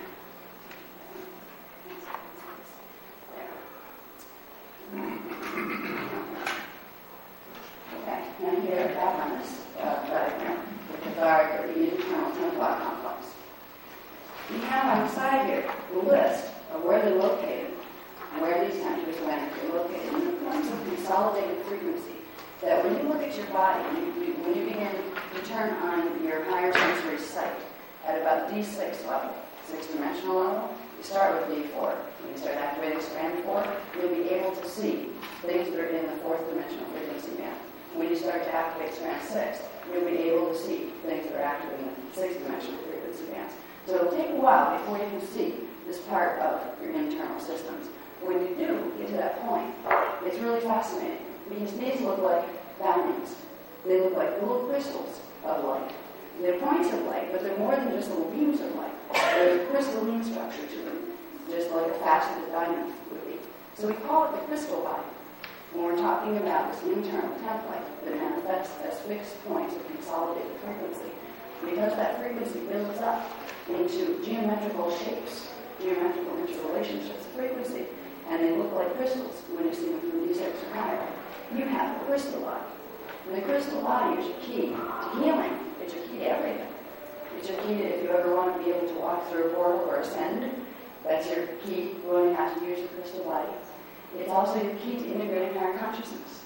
Okay, and here back on this diagram, the Kathara, or the internal temple complex. We have on the side here the list of where they're located, where these centers of energy are located, in the forms of consolidated frequency. That when you look at your body, when you begin to turn on your higher sensory sight at about D6 level, 6-dimensional level, you start with D4. When you start activating strand 4, you'll be able to see things that are in the 4th dimensional frequency band. When you start to activate strand 6, you'll be able to see things that are active in the 6th dimensional frequency bands. So it'll take a while before you can see this part of your internal systems. When you do get to that point, it's really fascinating, because these look like diamonds. They look like little crystals of light. They're points of light, but they're more than just little beams of light. There's a crystalline structure to them, just like a faceted diamond would be. So we call it the crystal body when we're talking about this internal template that manifests as fixed points of consolidated frequency, because that frequency builds up into geometrical shapes, geometrical interrelationships of frequency, and they look like crystals when you see them from D6 or higher. You have a crystal body. And the crystal body is your key to healing. It's your key to everything. It's your key to, if you ever want to be able to walk through a portal or ascend, that's your key. You only have to use your crystal body. It's also your key to integrating higher consciousness,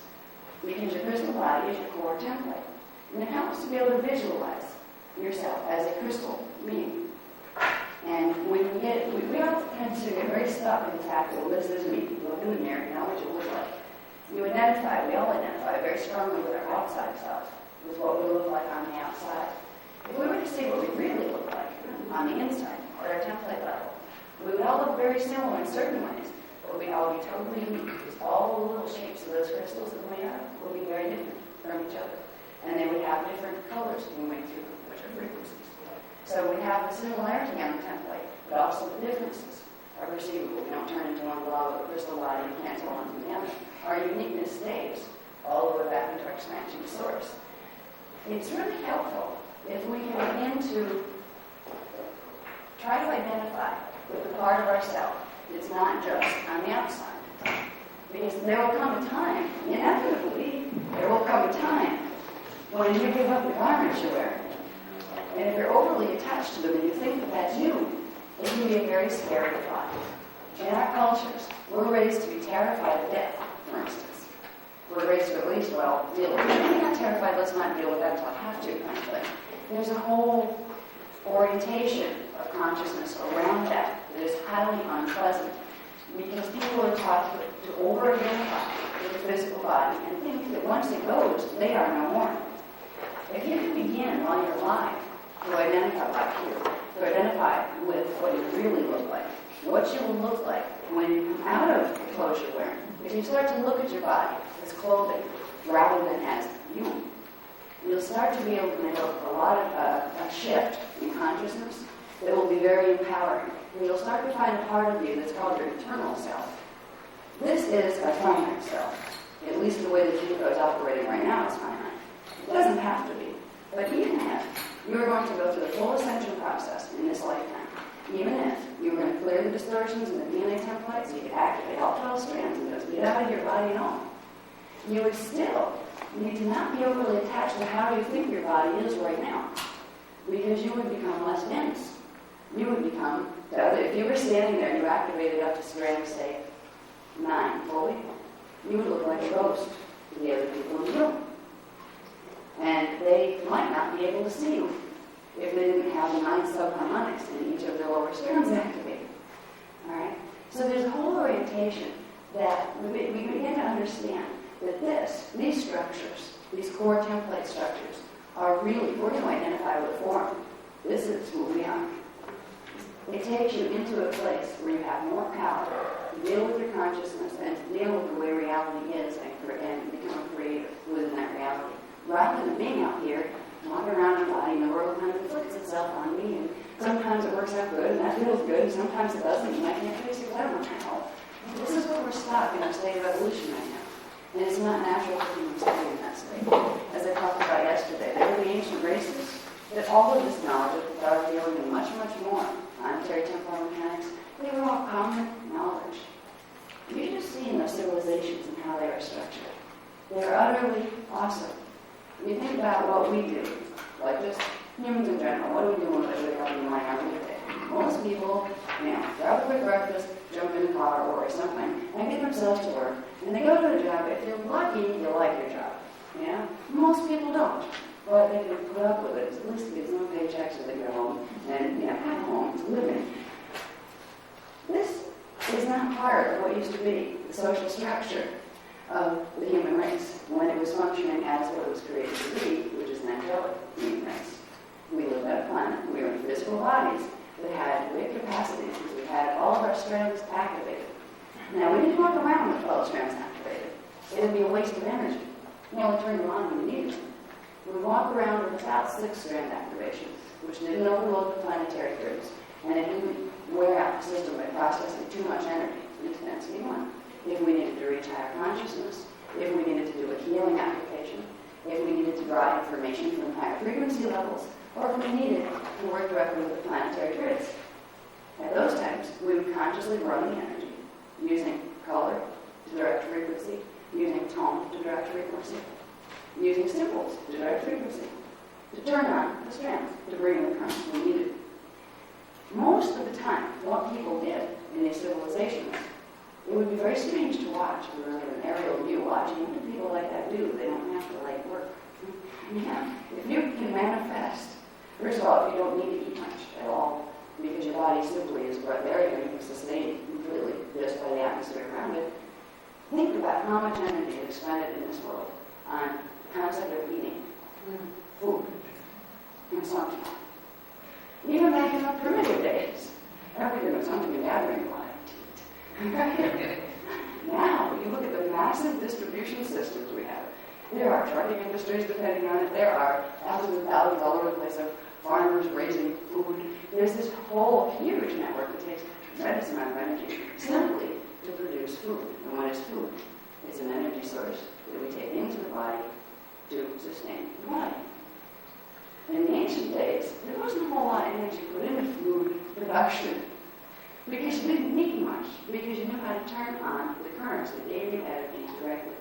because your crystal body is your core template. And it helps to be able to visualize yourself as a crystal being. And when you get, we all tend to get very stuck in the fact that, well, this is me. Look in the mirror, you know what you look like. We all identify very strongly with our outside self, with what we look like on the outside. If we were to see what we really look like on the inside, at our template level, we would all look very similar in certain ways, but we'd all be totally unique, because all the little shapes of those crystals that we are will be very different from each other. And they would have different colors moving through them, which are frequencies. So we have the similarity on the template, but also the differences are perceivable. We don't turn into one blob of a crystal body and cancel one from the other. Our uniqueness stays all the way back into our expansion source. It's really helpful if we can begin to try to identify with the part of ourselves that's not just on the outside. Because there will come a time, inevitably, there will come a time when you give up the garments you're wearing. And if you're overly attached to them and you think that that's you, it can be a very scary thought. In our cultures, we're raised to be terrified of death, for instance. We're raised to at least, deal with it. If we're not terrified, let's not deal with that until I have to, kind of thing. There's a whole orientation of consciousness around that is highly unpleasant, because people are taught to over-identify with the physical body and think that once it goes, they are no more. If you can begin while you're alive to identify with what you really look like, what you will look like when you come out of the clothes you're wearing. If you start to look at your body as clothing rather than as you, you'll start to be able to make a lot of a shift in consciousness that will be very empowering. And you'll start to find a part of you that's called your internal self. This is a finite self. At least the way the Judo is operating right now is finite. It doesn't have to be. But even if you were going to go through the full ascension process in this lifetime, even if you were going to clear the distortions in the DNA template so you could activate all 12 strands and just get out of your body and home, you would still need to not be overly attached to how you think your body is right now, because you would become less dense. You would become, if you were standing there and you activated up to strand, say, 9 fully, you would look like a ghost to the other people in the room. And they might not be able to see you if they didn't have the 9 subharmonics in each of their lower strands activated. All right? So there's a whole orientation that we begin to understand that these structures, these core template structures, are really, we're going to identify with a form. This is who we are. It takes you into a place where you have more power to deal with your consciousness and to deal with the way reality is and become creative within that reality. Rather than being out here, walking around your body and the world kind of inflicts itself on me, and sometimes it works out good and that feels good, and sometimes it doesn't, and I can't trace it whatever now. This is where we're stuck in a state of evolution right now. And it's not natural for humans to be in that state. As I talked about yesterday, there were the ancient races that all of this knowledge of Kathara healing and much, much more, planetary temporal mechanics, they were all common knowledge. You just see in those civilizations and how they are structured. They're utterly awesome. When you think about what we do, like just humans in general, what do we do when we wake up in the morning every day? Most people, grab a quick breakfast, jump in the car or something, and get themselves to work. And they go to a job. If you're lucky, you like your job. Most people don't. But they can put up with it. At least it gives them a paycheck so they go home and have homes, living. This is not part of what used to be the social structure of the human race when it was functioning as what it was created to be, which is an angelic human race. We lived on a planet. We were in physical bodies that had great capacities because we had all of our strands activated. Now, we didn't walk around with 12 strands activated. It would be a waste of energy. We only turned them on when we needed them. We would walk around without 6-strand activation, which didn't overload the planetary grids, and it didn't wear out the system by processing too much energy into density 1. If we needed to reach higher consciousness, if we needed to do a healing application, if we needed to draw information from higher frequency levels, or if we needed to work directly with the planetary grids. At those times, we would consciously run the energy, using color to direct frequency, using tone to direct frequency, using symbols to direct frequency, to turn on the strands, to bring in the currents we needed. Most of the time, what people did in these civilizations, it would be very strange to watch. We were in an aerial view watching. What do people like that do? They don't have to work. If you can manifest, first of all, if you don't need to eat much at all, because your body simply is right there, you're going to sustain completely just by the atmosphere around it. Think about how much energy is expended in this world on the concept of eating, food, consumption. Even back in our primitive days, everything was hunting and gathering life. Now, you look at the massive distribution systems we have. There are trucking industries depending on it. There are thousands and thousands all over the place of farmers raising food. There's this whole huge network that takes a tremendous amount of energy simply to produce food. And what is food? It's an energy source that we take into the body to sustain the body. In the ancient days, there wasn't a whole lot of energy put into food production because you didn't need much, because you knew how to turn on the currents that gave you energy directly.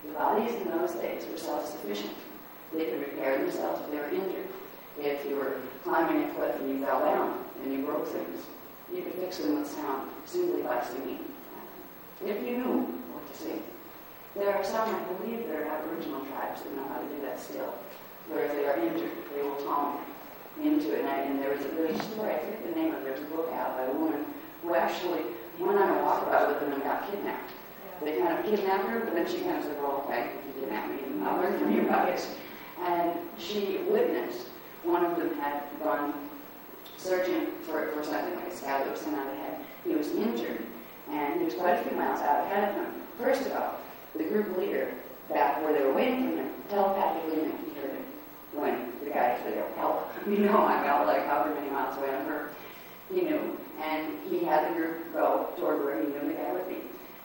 The bodies in those days were self-sufficient. They could repair themselves if they were injured. If you were climbing a cliff and you fell down and you broke things, you could fix them with sound simply by singing. If you knew what to sing. There are some, I believe, there are Aboriginal tribes that know how to do that still, where if they are injured, they will tone into it. And there was a story, I forget the name of it, there's a book out by a woman who actually went on a walkabout with them and got kidnapped. They kind of kidnapped her, but then she kind of said, well, okay, you kidnapped me, and I'll learn from you about it. And she witnessed one of them had gone searching for something like a scab that was sent out ahead. He was injured, and he was quite a few miles out ahead of them. First of all, the group leader, back where they were waiting for him, telepathically knew he heard him. When the guy said, help, I'm out like however many miles away on her. He knew, and he had the group go toward where he knew the guy would be.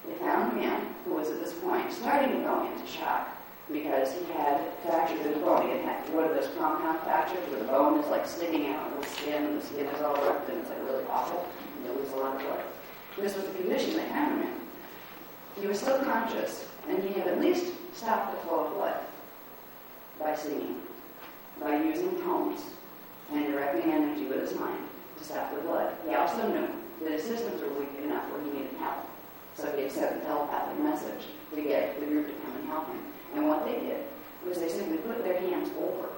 they found a man who was at this point starting to go into shock because he had fractures in the bone. He had one of those compound fractures where the bone is like sticking out of the skin and the skin is all rough and it's like really awful. And you lose a lot of blood. This was the condition they found him in. He was still conscious, and he had at least stopped the flow of blood by singing, by using tones, and directing energy with his mind to stop the blood. He also knew that his systems were weak enough where he needed help. So he had sent a telepathic message to get the group to come and help him. And what they did was they simply put their hands over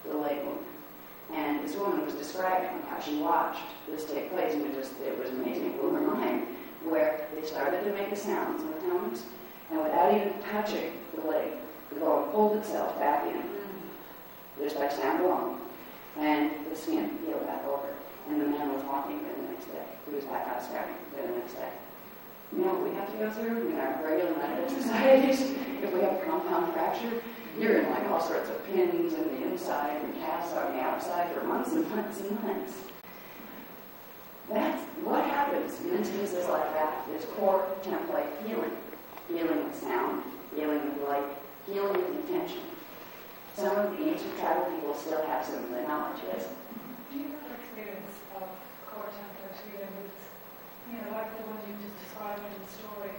the leg wound. And this woman was describing how she watched this take place, and it was amazing. It blew her mind, where they started to make the sounds and the tones, and without even touching the leg, the bone pulled itself back in, just by sound alone, and the skin healed back over. And the man was walking there the next day. He was back out scouting there the next day. You know what we have to go through in our regular medical societies? If we have a compound fracture, you're in like all sorts of pins in the inside and casts on the outside for months and months and months. That's what happens in instances like that is core template healing. Healing with sound, healing with light, healing with intention. Some of the ancient tribal people still have some of the knowledge, yes? Do you have experience of core template healing with, like the one you just described in the story?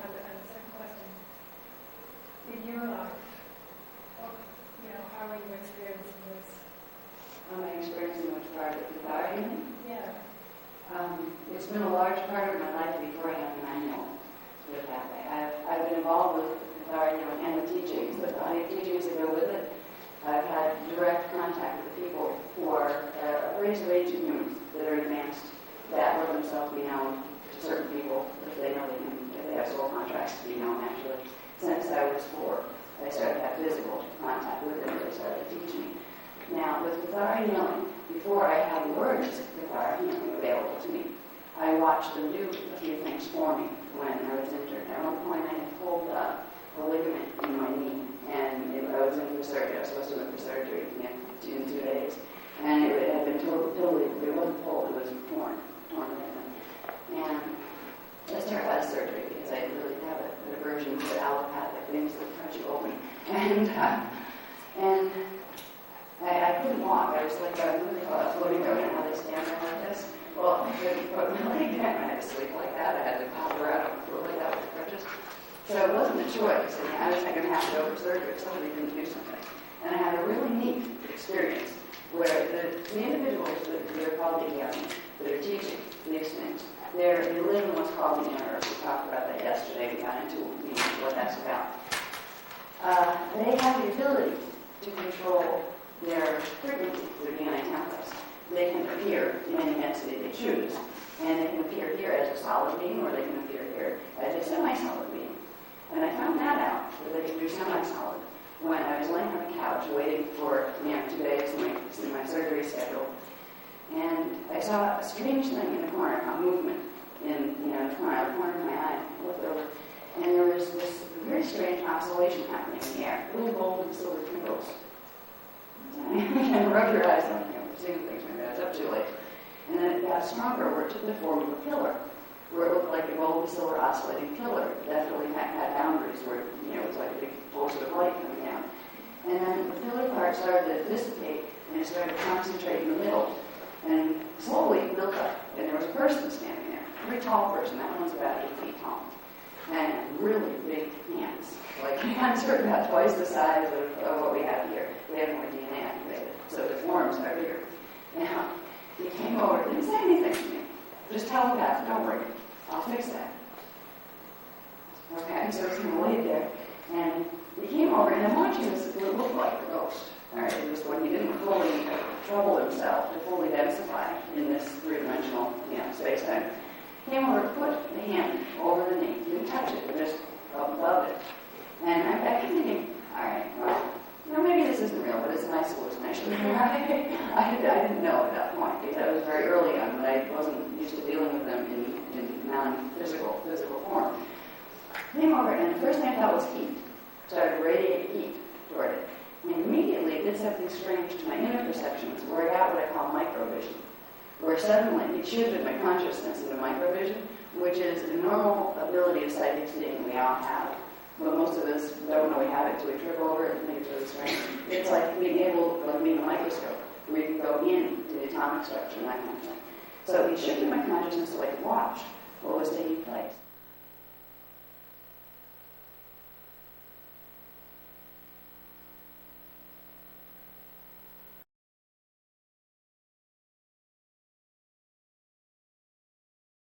And the second question, in your life, how are you experiencing this? Am I experiencing much part of Kathara healing? Yeah. It's been a large part of my life before I have an manual with that way. I've been involved with Kathara healing and the teachings, but the teachings that go with it. I've had direct contact with people who are a race of ancient humans that are advanced, that let themselves be known to certain people if they know they can, if they have soul contracts to be known actually. Since I was 4, I started to have physical contact with them. They started to teach me. Now, with Kathara healing, before I had the words of Kathara healing available to me, I watched them do a few things for me when I was injured. At one point, I had pulled a ligament in my knee, and I was in for surgery. I was supposed to go in for surgery in 2 days, and it had been totally, it wasn't pulled, it was torn ligament. And I was terrified of surgery because I really have an aversion to allopathic things that cut you open. And I couldn't walk. I was like, what do they call it, floating goat, and how they stand there like this. Well, I couldn't put my leg down. I had to sleep like that. I had to pop around on the floor like that with crutches. So it wasn't a choice. I mean, I was going to have to go for surgery if somebody didn't do something. And I had a really neat experience where the individuals that are called the young, that are teaching these things, they live in what's called the inner earth. We talked about that yesterday. We got into what that's about. They have the ability to control their frequency, their DNA templates. They can appear in any density they choose. And they can appear here as a solid being, or they can appear here as a semi-solid being. And I found that out, that they can do semi-solid, when I was laying on the couch waiting for 2 days to my surgery schedule. And I saw a strange thing in the corner, a movement in the corner of my eye. I looked over, and there was this very strange oscillation happening in the air, little gold and silver twinkles. And rub your eyes on seeing things maybe I was up too late. And then it got stronger where it took the form of a pillar, where it looked like a gold and silver oscillating pillar. It definitely had boundaries where it was like a big pulse of light coming down. And then the pillar part started to dissipate, and it started to concentrate in the middle, and slowly built up. And there was a person standing there, a very tall person. That one was about 8 feet tall, and really big hands. Like hands are about twice the size of what we have here. We have more DNA activated, so the forms are bigger. Now, he came over, didn't say anything to me. Just telepath, don't worry, I'll fix that. Okay, so he's going to wait there, and he came over, and I'm watching this, it looked like a ghost. All right, it was when he didn't fully trouble himself to fully densify in this three-dimensional space-time. Came over, put the hand over the knee, didn't touch it, just above it. And I kept thinking, all right, well, maybe this isn't real, but it's a nice hallucination. I didn't know at that point, because I was very early on, but I wasn't used to dealing with them in non-physical form. Came over, and the first thing I felt was heat. Started radiating heat toward it. And immediately it did something strange to my inner perceptions, where I got what I call microvision. Where suddenly it shifted my consciousness into microvision, which is a normal ability of psychic seeing we all have. But most of us don't know we have it until we trip over it and think it's really strange. It's like being able, like being a microscope, where you can go into the atomic structure and that kind of thing. So it shifted my consciousness so I could watch what was taking place.